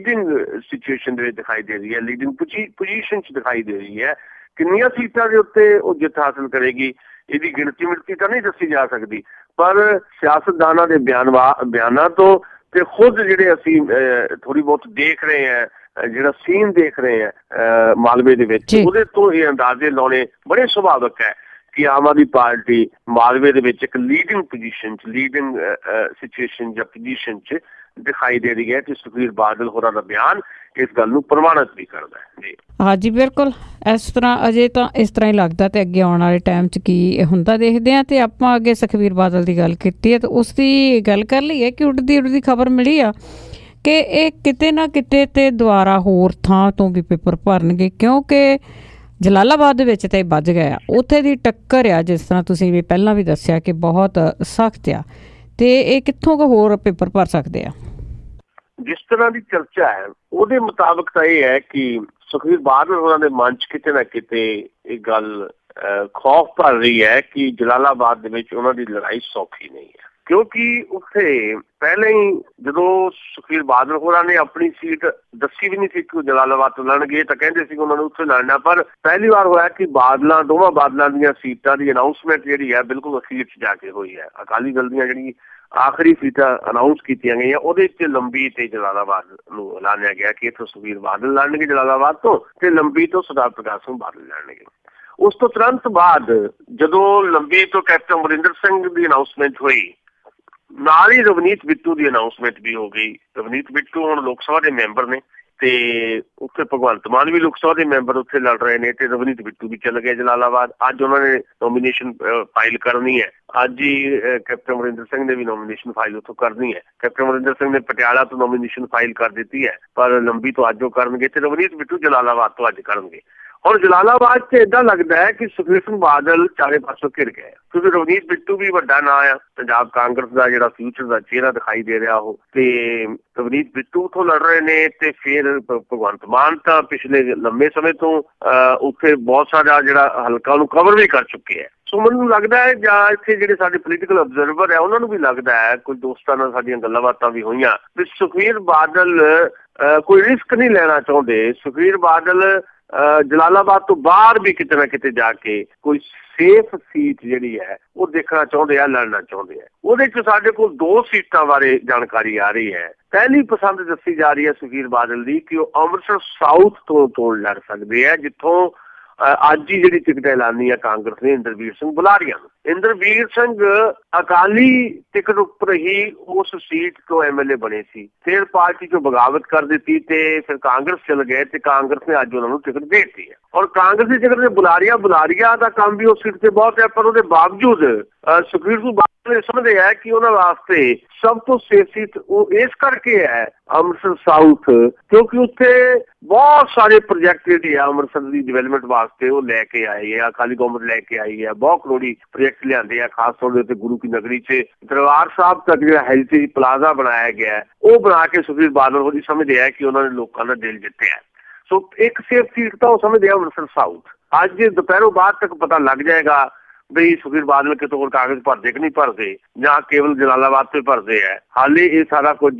ਸਿਚੁਏਸ਼ਨ ਦੇ ਵਿੱਚ ਦਿਖਾਈ ਦੇ ਰਹੀ ਹੈ, ਲੀਡਿੰਗ ਪੋਜੀਸ਼ਨ 'ਚ ਦਿਖਾਈ ਦੇ ਰਹੀ ਹੈ। ਕਿੰਨੀਆਂ ਸੀਟਾਂ ਦੇ ਉੱਤੇ ਉਹ ਜਿੱਤ ਹਾਸਲ ਕਰੇਗੀ ਇਹਦੀ ਗਿਣਤੀ ਮਿਣਤੀ ਤਾਂ ਨਹੀਂ ਦੱਸੀ ਜਾ ਸਕਦੀ, ਪਰ ਸਿਆਸਤਦਾਨਾਂ ਦੇ ਬਿਆਨਾਂ ਤੋਂ ਤੇ ਖੁਦ ਜਿਹੜੇ ਅਸੀਂ ਥੋੜੀ ਬਹੁਤ ਦੇਖ ਰਹੇ ਹਾਂ, ਜਿਹੜਾ ਸੀਨ ਦੇਖ ਰਹੇ ਹਾਂ ਮਾਲਵੇ ਦੇ ਵਿੱਚ, ਉਹਦੇ ਤੋਂ ਇਹ ਅੰਦਾਜ਼ੇ ਲਾਉਣੇ ਬੜੇ ਸੁਭਾਵਿਕ ਹੈ ਕਿ ਆਮ ਆਦਮੀ ਪਾਰਟੀ ਮਾਲਵੇ ਦੇ ਵਿੱਚ ਇੱਕ ਲੀਡਿੰਗ ਪੋਜੀਸ਼ਨ 'ਚ ਲੀਡਿੰਗ ਸਿਚੁਏਸ਼ਨ ਜਾਂ ਪੋਜੀਸ਼ਨ 'ਚ ਦਿਖਾਈ ਦੇ ਰਹੀ ਹੈ। ਤੇ ਸੁਖਬੀਰ ਬਾਦਲ ਹੋਰਾਂ ਦਾ ਬਿਆਨ ਇਸ ਗੱਲ ਨੂੰ ਪ੍ਰਮਾਣਿਤ ਵੀ ਕਰਦਾ ਹੈ ਜੀ। ਹਾਂਜੀ ਬਿਲਕੁਲ, ਇਸ ਤਰ੍ਹਾਂ ਅਜੇ ਤਾਂ ਇਸ ਤਰ੍ਹਾਂ ਹੀ ਲੱਗਦਾ, ਤੇ ਅੱਗੇ ਆਉਣ ਵਾਲੇ ਟਾਈਮ 'ਚ ਕੀ ਹੁੰਦਾ ਦੇਖਦੇ ਹਾਂ। ਤੇ ਆਪਾਂ ਅੱਗੇ ਸੁਖਬੀਰ ਬਾਦਲ ਦੀ ਗੱਲ ਕੀਤੀ ਹੈ, ਤੇ ਉਸ ਦੀ ਗੱਲ ਕਰ ਲਈ ਹੈ ਕਿ ਉੱਡਦੀ ਖਬਰ ਮਿਲੀ ਆ ਕਿ ਇਹ ਕਿਤੇ ਨਾ ਕਿਤੇ ਤੇ ਦੁਬਾਰਾ ਹੋਰ ਥਾਂ ਤੋਂ ਵੀ ਪੇਪਰ ਭਰਨਗੇ, ਕਿਉਂਕਿ ਜਲਾਲਾਬਾਦ ਦੇ ਵਿੱਚ ਤਾਂ ਇਹ ਵੱਜ ਗਿਆ, ਉੱਥੇ ਦੀ ਟੱਕਰ ਆ ਜਿਸ ਤਰ੍ਹਾਂ ਤੁਸੀਂ ਵੀ ਪਹਿਲਾਂ ਵੀ ਦੱਸਿਆ ਕਿ ਬਹੁਤ ਸਖਤ ਆ, ਤੇ ਇਹ ਕਿੱਥੋਂ ਕੁ ਹੋਰ ਪੇਪਰ ਭਰ ਸਕਦੇ ਆ। ਜਿਸ ਤਰ੍ਹਾਂ ਦੀ ਚਰਚਾ ਹੈ ਉਹਦੇ ਮੁਤਾਬਕ ਤਾਂ ਇਹ ਹੈ ਕਿ ਸੁਖਬੀਰ ਬਾਦਲ ਉਹਨਾਂ ਦੇ ਮਨ 'ਚ ਕਿਤੇ ਨਾ ਕਿਤੇ ਇਹ ਗੱਲ ਖੌਫ ਭਰ ਰਹੀ ਹੈ ਕਿ ਜਲਾਲਾਬਾਦ ਦੇ ਵਿੱਚ ਉਹਨਾਂ ਦੀ ਲੜਾਈ ਸੌਖੀ ਨਹੀਂ ਹੈ, ਕਿਉਂਕਿ ਉੱਥੇ ਪਹਿਲਾਂ ਹੀ ਜਦੋਂ ਸੁਖਬੀਰ ਬਾਦਲ ਹੋਰਾਂ ਨੇ ਆਪਣੀ ਸੀਟ ਦੱਸੀ ਵੀ ਨਹੀਂ ਸੀ ਕਿ ਉਹ ਜਲਾਲਾਬਾਦ ਤੋਂ ਲੜਨਗੇ, ਤਾਂ ਕਹਿੰਦੇ ਸੀ ਉਹਨਾਂ ਨੂੰ ਉੱਥੇ ਲੜਨਾ। ਪਰ ਪਹਿਲੀ ਵਾਰ ਹੋਇਆ ਕਿ ਦੋਵਾਂ ਬਾਦਲਾਂ ਦੀਆਂ ਸੀਟਾਂ ਦੀ ਅਨਾਊਂਸਮੈਂਟ ਜਿਹੜੀ ਹੈ ਬਿਲਕੁਲ ਅਖੀਰ 'ਚ ਜਾ ਕੇ ਹੋਈ ਹੈ। ਅਕਾਲੀ ਦਲ ਦੀਆਂ ਜਿਹੜੀ ਆਖਰੀ ਸੀਟਾਂ ਅਨਾਊਂਸ ਕੀਤੀਆਂ ਗਈਆਂ ਉਹਦੇ 'ਚ ਲੰਬੀ ਤੇ ਜਲਾਲਾਬਾਦ ਨੂੰ ਐਲਾਨਿਆ ਗਿਆ ਕਿ ਇੱਥੋਂ ਸੁਖਬੀਰ ਬਾਦਲ ਲੜਨਗੇ ਜਲਾਲਾਬਾਦ ਤੋਂ, ਤੇ ਲੰਬੀ ਤੋਂ ਸਰਦਾਰ ਪ੍ਰਕਾਸ਼ ਸਿੰਘ ਬਾਦਲ ਲੜਨਗੇ। ਉਸ ਤੋਂ ਤੁਰੰਤ ਬਾਅਦ ਜਦੋਂ ਲੰਬੀ ਤੋਂ ਕੈਪਟਨ ਅਮਰਿੰਦਰ ਸਿੰਘ ਦੀ ਅਨਾਊਂਸਮੈਂਟ ਹੋਈ, ਨਾਲ ਹੀ ਰਵਨੀਤ ਬਿੱਟੂ ਦੀ ਅਨਾਊਂਸਮੈਂਟ ਵੀ ਹੋ ਗਈ। ਰਵਨੀਤ ਬਿੱਟੂ ਹੁਣ ਲੋਕ ਸਭਾ ਦੇ ਮੈਂਬਰ ਨੇ, ਤੇ ਉੱਥੇ ਭਗਵੰਤ ਮਾਨ ਵੀ ਲੋਕ ਸਭਾ ਦੇ ਮੈਂਬਰ ਉੱਥੇ ਲੜ ਰਹੇ ਨੇ, ਤੇ ਰਵਨੀਤ ਬਿੱਟੂ ਵੀ ਚੱਲ ਗਏ ਜਲਾਲਾਬਾਦ। ਅੱਜ ਉਹਨਾਂ ਨੇ ਨੋਮੀਨੇਸ਼ਨ ਫਾਈਲ ਕਰਨੀ ਹੈ, ਅੱਜ ਹੀ ਕੈਪਟਨ ਅਮਰਿੰਦਰ ਸਿੰਘ ਨੇ ਵੀ ਨੋਮੀਨੇਸ਼ਨ ਫਾਈਲ ਉੱਥੋਂ ਕਰਨੀ ਹੈ। ਕੈਪਟਨ ਅਮਰਿੰਦਰ ਸਿੰਘ ਨੇ ਪਟਿਆਲਾ ਤੋਂ ਨੋਮੀਨੇਸ਼ਨ ਫਾਈਲ ਕਰ ਦਿੱਤੀ ਹੈ, ਪਰ ਲੰਬੀ ਤੋਂ ਅੱਜ ਉਹ ਕਰਨਗੇ, ਤੇ ਰਵਨੀਤ ਬਿੱਟੂ ਜਲਾਲਾਬਾਦ ਤੋਂ ਅੱਜ ਕਰਨਗੇ। ਹੁਣ ਜਲਾਲਾਬਾਦ 'ਚ ਏਦਾਂ ਲੱਗਦਾ ਹੈ ਕਿ ਸੁਖਬੀਰ ਸਿੰਘ ਬਾਦਲ ਚਾਰੇ ਪਾਸੋਂ ਘਿਰ ਗਏ, ਕਿਉਂਕਿ ਰਵਨੀਤ ਬਿੱਟੂ ਵੀ ਵੱਡਾ ਨਾਂ ਆ, ਪੰਜਾਬ ਕਾਂਗਰਸ ਦਾ ਜਿਹੜਾ ਫਿਊਚਰ ਦਾ ਚਿਹਰਾ ਦਿਖਾਈ ਦੇ ਰਿਹਾ ਉਹ, ਤੇ ਰਵਨੀਤ ਬਿੱਟੂ ਉੱਥੋਂ ਲੜ ਰਹੇ ਨੇ। ਤੇ ਫਿਰ ਭਗਵੰਤ ਮਾਨ ਤਾਂ ਪਿਛਲੇ ਲੰਬੇ ਸਮੇਂ ਤੋਂ ਉੱਥੇ ਬਹੁਤ ਸਾਰਾ ਜਿਹੜਾ ਹਲਕਾ ਉਹਨੂੰ ਕਵਰ ਵੀ ਕਰ ਚੁੱਕੇ ਹੈ। ਸੋ ਮੈਨੂੰ ਲੱਗਦਾ ਹੈ, ਜਾਂ ਇੱਥੇ ਜਿਹੜੇ ਸਾਡੇ ਪੋਲੀਟੀਕਲ ਆਬਜ਼ਰਵਰ ਹੈ ਉਹਨਾਂ ਨੂੰ ਵੀ ਲੱਗਦਾ ਹੈ, ਕੋਈ ਦੋਸਤਾਂ ਨਾਲ ਸਾਡੀਆਂ ਗੱਲਾਂ ਬਾਤਾਂ ਵੀ ਹੋਈਆਂ, ਵੀ ਸੁਖਬੀਰ ਬਾਦਲ ਕੋਈ ਰਿਸਕ ਨਹੀਂ ਲੈਣਾ ਚਾਹੁੰਦੇ। ਸੁਖਬੀਰ ਬਾਦਲ ਜਲਾਲਾਬਾਦ ਤੋਂ ਬਾਹਰ ਵੀ ਕਿਤੇ ਨਾ ਕਿਤੇ ਜਾ ਕੇ ਕੋਈ ਸੇਫ ਸੀਟ ਜਿਹੜੀ ਹੈ ਉਹ ਦੇਖਣਾ ਚਾਹੁੰਦੇ ਆ, ਲੜਨਾ ਚਾਹੁੰਦੇ ਆ। ਉਹਦੇ 'ਚ ਸਾਡੇ ਕੋਲ 2 ਸੀਟਾਂ ਬਾਰੇ ਜਾਣਕਾਰੀ ਆ ਰਹੀ ਹੈ। ਪਹਿਲੀ ਪਸੰਦ ਦੱਸੀ ਜਾ ਰਹੀ ਹੈ ਸੁਖਬੀਰ ਬਾਦਲ ਦੀ ਕਿ ਉਹ ਅੰਮ੍ਰਿਤਸਰ ਸਾਊਥ ਤੋਂ ਲੜ ਸਕਦੇ ਆ, ਜਿੱਥੋਂ ਅੱਜ ਹੀ ਜਿਹੜੀ ਟਿਕਟ ਐਲਾਨੀ ਹੈ ਕਾਂਗਰਸ ਨੇ ਇੰਦਰਵੀਰ ਸਿੰਘ ਬੁਲਾਰੀਆ ਨੂੰ। ਇੰਦਰਵੀਰ ਸਿੰਘ ਅਕਾਲੀ ਟਿਕਟ ਉੱਪਰ ਹੀ ਉਸ ਸੀਟ ਤੋਂ MLA ਬਣੇ ਸੀ, ਫਿਰ ਪਾਰਟੀ ਚੋਂ ਬਗਾਵਤ ਕਰ ਦਿੱਤੀ ਤੇ ਫਿਰ ਕਾਂਗਰਸ ਚਲ ਗਏ, ਤੇ ਕਾਂਗਰਸ ਨੇ ਅੱਜ ਉਹਨਾਂ ਨੂੰ ਟਿਕਟ ਦੇ ਦਿੱਤੀ ਹੈ। ਔਰ ਕਾਂਗਰਸ ਦੀ ਟਿਕਟ ਤੇ ਬੁਲਾਰੀਆ ਦਾ ਕੰਮ ਵੀ ਉਸ ਸੀਟ ਤੇ ਬਹੁਤ ਹੈ, ਪਰ ਉਹਦੇ ਬਾਵਜੂਦ ਸੁਖਬੀਰ ਸਿੰਘ ਬਾਦਲ ਸਮਝਦੇ ਹੈ ਕਿ ਉਹਨਾਂ ਵਾਸਤੇ ਸਭ ਤੋਂ ਸੇਫ ਸੀਟ ਉਹ ਇਸ ਕਰਕੇ ਹੈ ਅੰਮ੍ਰਿਤਸਰ ਸਾਊਥ, ਕਿਉਂਕਿ ਉੱਥੇ ਬਹੁਤ ਸਾਰੇ ਪ੍ਰੋਜੈਕਟ ਜਿਹੜੇ ਆ ਅੰਮ੍ਰਿਤਸਰ ਦੀ ਡਿਵੈਲਪਮੈਂਟ ਵਾਸਤੇ ਉਹ ਲੈ ਕੇ ਆਏ ਆ, ਅਕਾਲੀ ਗੌਰਮੈਂਟ ਲੈ ਕੇ ਆਈ ਹੈ। ਬਹੁਤ ਕਰੋੜੀ ਪ੍ਰੋਜੈਕਟ ਲਿਆਂਦੇ ਆ, ਖਾਸ ਤੌਰ ਦੇ ਉੱਤੇ ਗੁਰੂ ਕੀ ਨਗਰੀ 'ਚ ਦਰਬਾਰ ਸਾਹਿਬ ਤੱਕ ਜਿਹੜਾ ਹੈਰੀਟੇਜ ਪਲਾਜ਼ਾ ਬਣਾਇਆ ਗਿਆ, ਉਹ ਬਣਾ ਕੇ ਸੁਖਬੀਰ ਬਾਦਲ ਉਹਦੀ ਸਮਝਦੇ ਆ ਕਿ ਉਹਨਾਂ ਨੇ ਲੋਕਾਂ ਦਾ ਦਿਲ ਜਿੱਤਿਆ। ਸੋ ਇੱਕ ਸੇਫ ਸੀਟ ਤਾਂ ਉਹ ਸਮਝਦੇ ਆ ਅੰਮ੍ਰਿਤਸਰ ਸਾਊਥ। ਅੱਜ ਦੁਪਹਿਰੋਂ ਬਾਅਦ ਤੱਕ ਪਤਾ ਲੱਗ ਜਾਏਗਾ ਬਈ ਸੁਖਬੀਰ ਬਾਦਲ ਕਿਤੋਂ ਹੋਰ ਕਾਗਜ਼ ਭਰਦੇ ਕਿ ਨਹੀਂ ਭਰਦੇ, ਜਾਂ ਕੇਵਲ ਜਲਾਲਾਬਾਦ ਤੋਂ ਭਰਦੇ ਹੈ। ਹਾਲੇ ਇਹ ਸਾਰਾ ਕੁਝ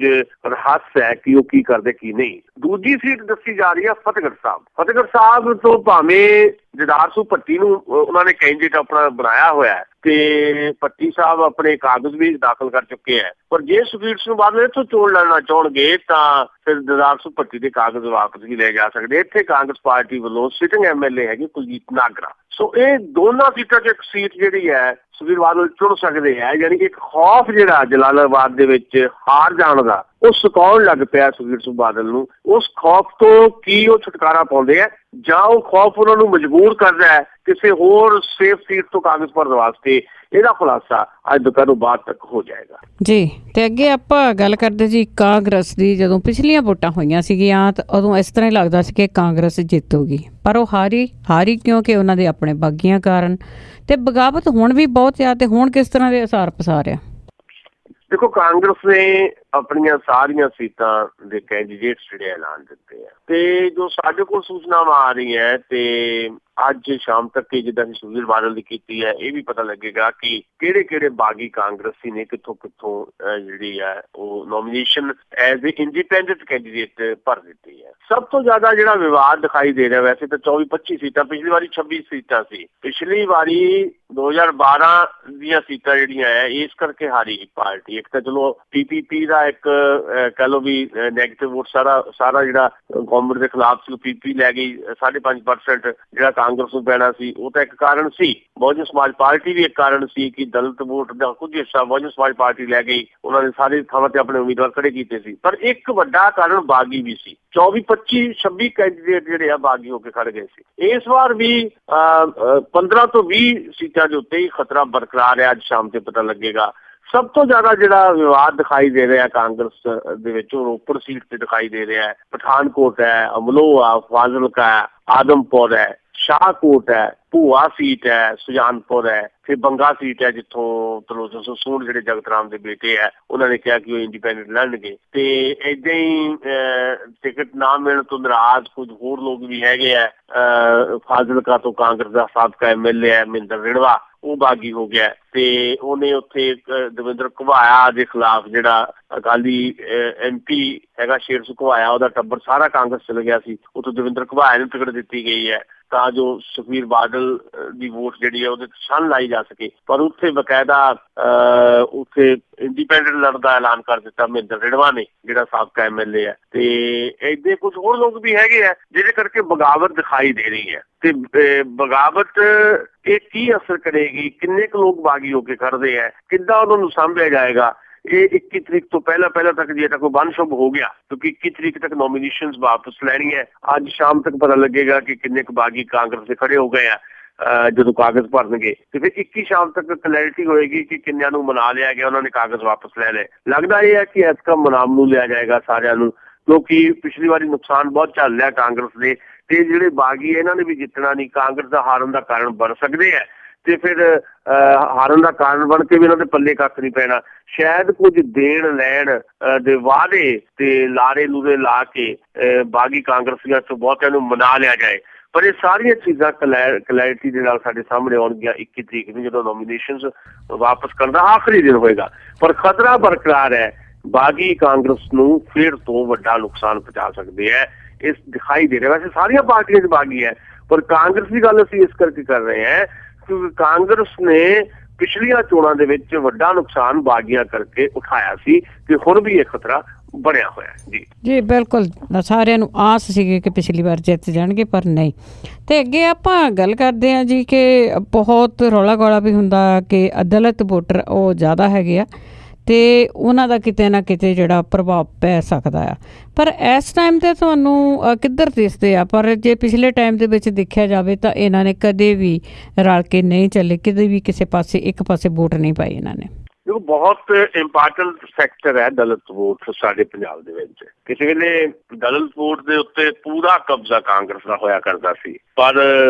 ਰਹੱਸ ਹੈ ਕਿ ਉਹ ਕੀ ਕਰਦੇ ਕੀ ਨਹੀਂ। ਦੂਜੀ ਸੀਟ ਦੱਸੀ ਜਾ ਰਹੀ ਹੈ ਫਤਿਹਗੜ੍ਹ ਸਾਹਿਬ ਤੋਂ ਭਾਵੇਂ ਜਦਾਰ ਸਿੰਘ ਭੱਟੀ ਨੂੰ ਉਹਨਾਂ ਨੇ ਕੈਂਡੀਡੇਟ ਆਪਣਾ ਬਣਾਇਆ ਹੋਇਆ ਹੈ, ਤੇ ਭੱਟੀ ਸਾਹਿਬ ਆਪਣੇ ਕਾਗਜ਼ ਵੀ ਦਾਖਲ ਕਰ ਚੁੱਕੇ ਹੈ, ਪਰ ਜੇ ਸੁਖਬੀਰ ਸਿੰਘ ਬਾਦਲ ਇੱਥੋਂ ਚੋਣ ਲੜਨਾ ਚਾਹੁਣਗੇ ਤਾਂ ਫਿਰ ਜਦਾਰ ਸਿੰਘ ਭੱਟੀ ਦੇ ਕਾਗਜ਼ ਵਾਪਸ ਵੀ ਲੈ ਜਾ ਸਕਦੇ। ਇੱਥੇ ਕਾਂਗਰਸ ਪਾਰਟੀ ਵੱਲੋਂ ਸਿਟਿੰਗ MLA ਹੈਗੀ ਕੁਲਜੀਤ ਨਾਗਰਾ। ਸੋ ਇਹ ਦੋਨਾਂ ਸੀਟਾਂ 'ਚ ਇੱਕ ਸੀਟ ਜਿਹੜੀ ਹੈ ਸੁਖਬੀਰ ਬਾਦਲ ਚੁਣ ਸਕਦੇ ਹੈ। ਯਾਨੀ ਕਿ ਇੱਕ ਖੌਫ ਜਿਹੜਾ ਜਲਾਲਾਬਾਦ ਦੇ ਵਿੱਚ ਹਾਰ ਜਾਣ ਦਾ ਉਹ ਸਤਾਉਣ ਲੱਗ ਪਿਆ ਸੁਖਬੀਰ ਸਿੰਘ ਬਾਦਲ ਨੂੰ। ਉਸ ਖੌਫ ਤੋਂ ਕੀ ਉਹ ਛੁਟਕਾਰਾ ਪਾਉਂਦੇ ਆ ਜਾਂ ਉਹ ਖੌਫ ਉਹਨਾਂ ਨੂੰ ਮਜਬੂਰ ਕਰਦਾ ਹੈ ਕਿਸੇ ਹੋਰ ਸੇਫ ਸੀਟ ਤੋਂ ਕਾਗਜ਼ ਭਰਨ ਵਾਸਤੇ, ਇਹਦਾ ਖੁਲਾਸਾ ਅੱਜ ਦੁਪਹਿਰੋਂ ਬਾਅਦ ਤੱਕ ਹੋ ਜਾਏਗਾ ਜੀ। ਤੇ ਅੱਗੇ ਆਪਾਂ ਗੱਲ ਕਰਦੇ ਜੀ ਕਾਂਗਰਸ ਦੀ। ਜਦੋਂ ਪਿਛਲੀਆਂ ਵੋਟਾਂ ਹੋਈਆਂ ਸੀਗੀਆਂ ਤਾਂ ਉਦੋਂ ਇਸ ਤਰ੍ਹਾਂ ਹੀ ਲੱਗਦਾ ਸੀ ਕਿ ਕਾਂਗਰਸ ਜਿੱਤੂਗੀ, ਪਰ ਉਹ ਹਾਰੀ ਕਿਉਂਕਿ ਉਹਨਾਂ ਦੇ ਆਪਣੇ ਬਾਗੀਆਂ ਕਾਰਨ। ਤੇ ਬਗਾਵਤ ਹੁਣ ਵੀ ਬਹੁਤ ਆ, ਤੇ ਹੁਣ ਕਿਸ ਤਰ੍ਹਾਂ ਦੇ ਅਸਾਰ ਪਸਾਰ ਆ? ਦੇਖੋ, ਕਾਂਗਰਸ ਨੇ ਆਪਣੀਆਂ ਸਾਰੀਆਂ ਸੀਟਾਂ ਦੇ ਕੈਂਡੀਡੇਟਸ ਜਿਹੜੇ ਐਲਾਨ ਦਿੱਤੇ ਆ, ਤੇ ਜੋ ਸਾਡੇ ਕੋਲ ਸੂਚਨਾਵਾਂ ਆ ਰਹੀਆਂ ਹੈ ਤੇ ਅੱਜ ਸ਼ਾਮ ਤੱਕ ਜਿੱਦਾਂ ਅਸੀਂ ਸੁਖਬੀਰ ਬਾਦਲ ਦੀ ਕੀਤੀ ਹੈ, ਇਹ ਵੀ ਪਤਾ ਲੱਗੇਗਾ ਕਿ ਕਿਹੜੇ ਕਿਹੜੇ ਬਾਗੀ ਕਾਂਗਰਸੀ ਨੇ ਕਿੱਥੋਂ ਜਿਹੜੀ ਹੈ ਉਹ nomination as a independent candidate ਭਰ ਦਿੱਤੀ ਹੈ। ਸਭ ਤੋਂ ਜ਼ਿਆਦਾ ਜਿਹੜਾ ਵਿਵਾਦ ਦਿਖਾਈ ਦੇ ਰਿਹਾ, ਵੈਸੇ ਤਾਂ 24-25 ਸੀਟਾਂ, ਪਿਛਲੀ ਵਾਰੀ 26 ਸੀਟਾਂ ਸੀ। ਪਿਛਲੀ ਵਾਰੀ 2012 ਦੀਆਂ ਸੀਟਾਂ ਜਿਹੜੀਆਂ ਹੈ ਇਸ ਕਰਕੇ ਹਾਰੀ ਪਾਰਟੀ। ਇੱਕ ਤਾਂ ਚਲੋ PPP ਦਾ ਇੱਕ ਕਹਿ ਲਓ ਵੀ ਨੈਗੇਟਿਵ ਵੋਟ ਸਾਰਾ ਜਿਹੜਾ ਗਵਰਨਮੈਂਟ ਦੇ ਖਿਲਾਫ ਸੀ, PPP ਲੈ ਗਈ 5.5%, ਜਿਹੜਾ ਕਾਂਗਰਸ ਨੂੰ ਪੈਣਾ ਸੀ, ਉਹ ਤਾਂ ਇੱਕ ਕਾਰਨ ਸੀ। ਬਹੁਜਨ ਸਮਾਜ ਪਾਰਟੀ ਵੀ ਇੱਕ ਕਾਰਨ ਸੀ ਕਿ ਦਲਿਤ ਵੋਟ ਦਾ ਕੁਝ ਹਿੱਸਾ ਬਹੁਜਨ ਸਮਾਜ ਪਾਰਟੀ ਲੈ ਗਈ, ਉਹਨਾਂ ਨੇ ਸਾਰੇ ਥਾਵਾਂ ਤੇ ਆਪਣੇ ਉਮੀਦਵਾਰ ਖੜੇ ਕੀਤੇ ਸੀ। ਪਰ ਇੱਕ ਵੱਡਾ ਕਾਰਨ ਬਾਗੀ ਵੀ ਸੀ। 24-25-26 ਕੈਂਡੀਡੇਟ ਜਿਹੜੇ ਆ ਬਾਗੀ ਹੋ ਕੇ ਖੜ ਗਏ ਸੀ। ਇਸ ਵਾਰ ਵੀ 15 ਤੋਂ 20 ਸੀਟਾਂ ਦੇ ਉੱਤੇ ਹੀ ਖਤਰਾ ਬਰਕਰਾਰ ਹੈ। ਅੱਜ ਸ਼ਾਮ ਤੇ ਪਤਾ ਲੱਗੇਗਾ। ਸਭ ਤੋਂ ਜ਼ਿਆਦਾ ਜਿਹੜਾ ਵਿਵਾਦ ਦਿਖਾਈ ਦੇ ਰਿਹਾ ਕਾਂਗਰਸ ਦੇ ਵਿੱਚ, ਉਹ ਰੋਪੜ ਸੀਟ ਤੇ ਦਿਖਾਈ ਦੇ ਰਿਹਾ ਹੈ। ਪਠਾਨਕੋਟ ਹੈ, ਅਮਲੋਹਾ, ਫਾਜ਼ਿਲਕਾ ਹੈ, ਆਦਮਪੁਰ ਹੈ, ਸ਼ਾਹਕੋਟ ਹੈ, ਭੂਆ ਸੀਟ ਹੈ, ਸੁਜਾਨਪੁਰ ਹੈ, ਫਿਰ ਬੰਗਾ ਸੀਟ ਹੈ ਜਿੱਥੋਂ ਤਲੋਚਨ ਸੂੰਢ ਜਿਹੜੇ ਜਗਤ ਰਾਮ ਦੇ ਬੇਟੇ ਹੈ ਉਹਨਾਂ ਨੇ ਕਿਹਾ ਕਿ ਉਹ ਇੰਡੀਪੈਂਡੈਂਟ ਲੜਨਗੇ। ਤੇ ਏਦਾਂ ਹੀ ਟਿਕਟ ਨਾ ਮਿਲਣ ਤੋਂ ਨਾਰਾਜ਼ ਕੁਝ ਹੋਰ ਲੋਕ ਵੀ ਹੈਗੇ ਆ। ਫਾਜ਼ਿਲਕਾ ਤੋਂ ਕਾਂਗਰਸ ਦਾ ਸਾਬਕਾ MLA ਹੈ ਮਹਿੰਦਰ ਰਿੜਵਾ, ਉਹ ਬਾਗੀ ਹੋ ਗਿਆ ਤੇ ਉਹਨੇ ਉੱਥੇ ਦਵਿੰਦਰ ਘੁਬਾਇਆ ਦੇ ਖਿਲਾਫ, ਜਿਹੜਾ ਅਕਾਲੀ MP ਹੈਗਾ ਸ਼ੇਰ ਸਿੰਘ ਘੁਬਾਇਆ, ਉਹਦਾ ਟੱਬਰ ਸਾਰਾ ਕਾਂਗਰਸ ਚਲ ਗਿਆ ਸੀ। ਉੱਥੋਂ ਦਵਿੰਦਰ ਘੁਬਾਇਆ ਨੂੰ ਟਿਕਟ ਦਿੱਤੀ ਗਈ ਹੈ ਤਾਂ ਜੋ ਸੁਖਬੀਰ ਬਾਦਲ ਦੀ ਵੋਟ ਜਿਹੜੀ ਹੈ ਉਹਦੇ ਛਣ ਲਾਈ ਜਾ ਸਕੇ। ਪਰ ਉੱਥੇ ਬਕਾਇਦਾ ਉੱਥੇ ਇੰਡੀਪੈਂਡੈਂਟ ਲੜਨ ਦਾ ਐਲਾਨ ਕਰ ਦਿੱਤਾ ਮਹਿੰਦਰ ਰਿੜਵਾ ਨੇ, ਜਿਹੜਾ ਸਾਬਕਾ MLA ਹੈ। ਤੇ ਏਦਾਂ ਕੁਝ ਹੋਰ ਲੋਕ ਵੀ ਹੈਗੇ ਆ ਜਿਹਦੇ ਕਰਕੇ ਬਗਾਵਤ ਦਿਖਾਈ ਦੇ ਰਹੀ ਹੈ। ਤੇ ਬਗਾਵਤ ਇਹ ਕੀ ਅਸਰ ਕਰੇਗੀ, ਕਿੰਨੇ ਕੁ ਲੋਕ ਬਾਗੀ ਹੋ ਕੇ ਖੜਦੇ ਹੈ, ਕਿੱਦਾਂ ਉਹਨਾਂ ਨੂੰ ਸਾਂਭਿਆ ਜਾਏਗਾ, ਇਹ 21 ਤਰੀਕ ਤੋਂ ਪਹਿਲਾਂ ਤੱਕ ਜੇ ਤਾਂ ਕੋਈ ਬੰਦ ਸ਼ੁਭ ਹੋ ਗਿਆ, ਕਿਉਂਕਿ 21 ਤਰੀਕ ਤੱਕ ਨੋਮੀਨੇਸ਼ਨਸ ਵਾਪਸ ਲੈਣੀ ਹੈ। ਅੱਜ ਸ਼ਾਮ ਤੱਕ ਪਤਾ ਲੱਗੇਗਾ ਕਿ ਕਿੰਨੇ ਕੁ ਬਾਗੀ ਕਾਂਗਰਸ ਦੇ ਖੜੇ ਹੋ ਗਏ ਆ ਜਦੋਂ ਕਾਗਜ਼ ਭਰਨਗੇ, ਤੇ ਫਿਰ 21 ਸ਼ਾਮ ਤੱਕ ਕਲੈਰਿਟੀ ਹੋਏਗੀ ਕਿ ਕਿੰਨਿਆਂ ਨੂੰ ਮਨਾ ਲਿਆ ਗਿਆ, ਉਹਨਾਂ ਨੇ ਕਾਗਜ਼ ਵਾਪਸ ਲੈ ਲਏ। ਲੱਗਦਾ ਇਹ ਹੈ ਕਿ ਐਤਕਾਂ ਮਨਾਮ ਨੂੰ ਲਿਆ ਜਾਏਗਾ ਸਾਰਿਆਂ ਨੂੰ, ਕਿਉਂਕਿ ਪਿਛਲੀ ਵਾਰੀ ਨੁਕਸਾਨ ਬਹੁਤ ਝੱਲ ਲਿਆ ਕਾਂਗਰਸ ਨੇ, ਤੇ ਜਿਹੜੇ ਬਾਗੀ ਇਹਨਾਂ ਨੇ ਵੀ ਜਿੱਤਣਾ ਨਹੀਂ, ਕਾਂਗਰਸ ਦਾ ਹਾਰਨ ਦਾ ਕਾਰਨ ਬਣ ਸਕਦੇ ਹੈ। ਤੇ ਫਿਰ ਹਾਰਨ ਦਾ ਕਾਰਨ ਬਣ ਕੇ ਵੀ ਇਹਨਾਂ ਦੇ ਪੱਲੇ ਕੱਖ ਨਹੀਂ ਪੈਣਾ। ਸ਼ਾਇਦ ਕੁਝ ਦੇਣ ਲੈਣ ਦੇ ਵਾਅਦੇ ਤੇ ਲਾਰੇ ਲੂਰੇ ਲਾ ਕੇ ਬਾਗੀ ਕਾਂਗਰਸੀਆਂ ਤੋਂ ਬਹੁਤਿਆਂ ਨੂੰ ਮਨਾ ਲਿਆ ਜਾਏ। ਪਰ ਇਹ ਸਾਰੀਆਂ ਚੀਜ਼ਾਂ ਕਲੈਰਿਟੀ ਦੇ ਨਾਲ ਸਾਡੇ ਸਾਹਮਣੇ ਆਉਣਗੀਆਂ 21 ਤਰੀਕ ਨੂੰ, ਜਦੋਂ ਨੋਮੀਨੇਸ਼ਨਸ ਵਾਪਸ ਕਰਨ ਦਾ ਆਖਰੀ ਦਿਨ ਹੋਏਗਾ। ਪਰ ਖਤਰਾ ਬਰਕਰਾਰ ਹੈ, ਬਾਗੀ ਕਾਂਗਰਸ ਨੂੰ ਫਿਰ ਤੋਂ ਵੱਡਾ ਨੁਕਸਾਨ ਪਹੁੰਚਾ ਸਕਦੇ ਹੈ। ਇਸ ਦਿਖਾਈ ਦੇ ਰਿਹਾ, ਵੈਸੇ ਸਾਰੀਆਂ ਪਾਰਟੀਆਂ 'ਚ ਬਾਗੀ ਹੈ, ਪਰ ਕਾਂਗਰਸ ਦੀ ਗੱਲ ਅਸੀਂ ਇਸ ਕਰਕੇ ਕਰ ਰਹੇ ਹਾਂ ਕਿਉਂਕਿ ਕਾਂਗਰਸ ਨੇ ਪਿਛਲੀਆਂ ਚੋਣਾਂ ਦੇ ਵਿੱਚ ਵੱਡਾ ਨੁਕਸਾਨ ਬਾਗੀਆਂ ਕਰਕੇ ਉਠਾਇਆ ਸੀ ਤੇ ਹੁਣ ਵੀ ਇਹ ਖਤਰਾ ਬਣਿਆ ਹੋਇਆ। ਜੀ ਬਿਲਕੁਲ, ਸਾਰਿਆਂ ਨੂੰ ਆਸ ਸੀਗੀ ਕਿ ਪਿਛਲੀ ਵਾਰ ਜਿੱਤ ਜਾਣਗੇ, ਪਰ ਨਹੀਂ। ਤੇ ਅੱਗੇ ਆਪਾਂ ਗੱਲ ਕਰਦੇ ਹਾਂ ਜੀ ਕਿ ਬਹੁਤ ਰੌਲਾ ਗੋਲਾ ਵੀ ਹੁੰਦਾ ਕਿ ਦਲਿਤ ਵੋਟਰ ਉਹ ਜ਼ਿਆਦਾ ਹੈਗੇ ਆ ਤੇ ਉਹਨਾਂ ਦਾ ਕਿਤੇ ਨਾ ਕਿਤੇ ਜਿਹੜਾ ਪ੍ਰਭਾਵ ਪੈ ਸਕਦਾ ਆ। ਪਰ ਇਸ ਟਾਈਮ ਤੇ ਤੁਹਾਨੂੰ ਕਿੱਧਰ ਦਿਸਦੇ ਆ? ਪਰ ਜੇ ਪਿਛਲੇ ਟਾਈਮ ਦੇ ਵਿੱਚ ਦੇਖਿਆ ਜਾਵੇ ਤਾਂ ਇਹਨਾਂ ਨੇ ਕਦੇ ਵੀ ਰਲ ਕੇ ਨਹੀਂ ਚੱਲੇ, ਕਦੇ ਵੀ ਕਿਸੇ ਪਾਸੇ ਇੱਕ ਪਾਸੇ ਵੋਟ ਨਹੀਂ ਪਾਈ ਇਹਨਾਂ ਨੇ। ਦੇਖੋ, ਬਹੁਤ ਇੰਪਾਰਟੈਂਟ ਸੈਕਟਰ ਹੈ ਦਲਿਤ ਵੋਟ ਸਾਡੇ ਪੰਜਾਬ ਦੇ ਵਿੱਚ। ਕਿਸੇ ਵੇਲੇ ਦਲਿਤ ਵੋਟ ਦੇ ਉੱਤੇ ਪੂਰਾ ਕਬਜ਼ਾ ਕਾਂਗਰਸ ਦਾ ਹੋਇਆ ਕਰਦਾ ਸੀ, ਪਰ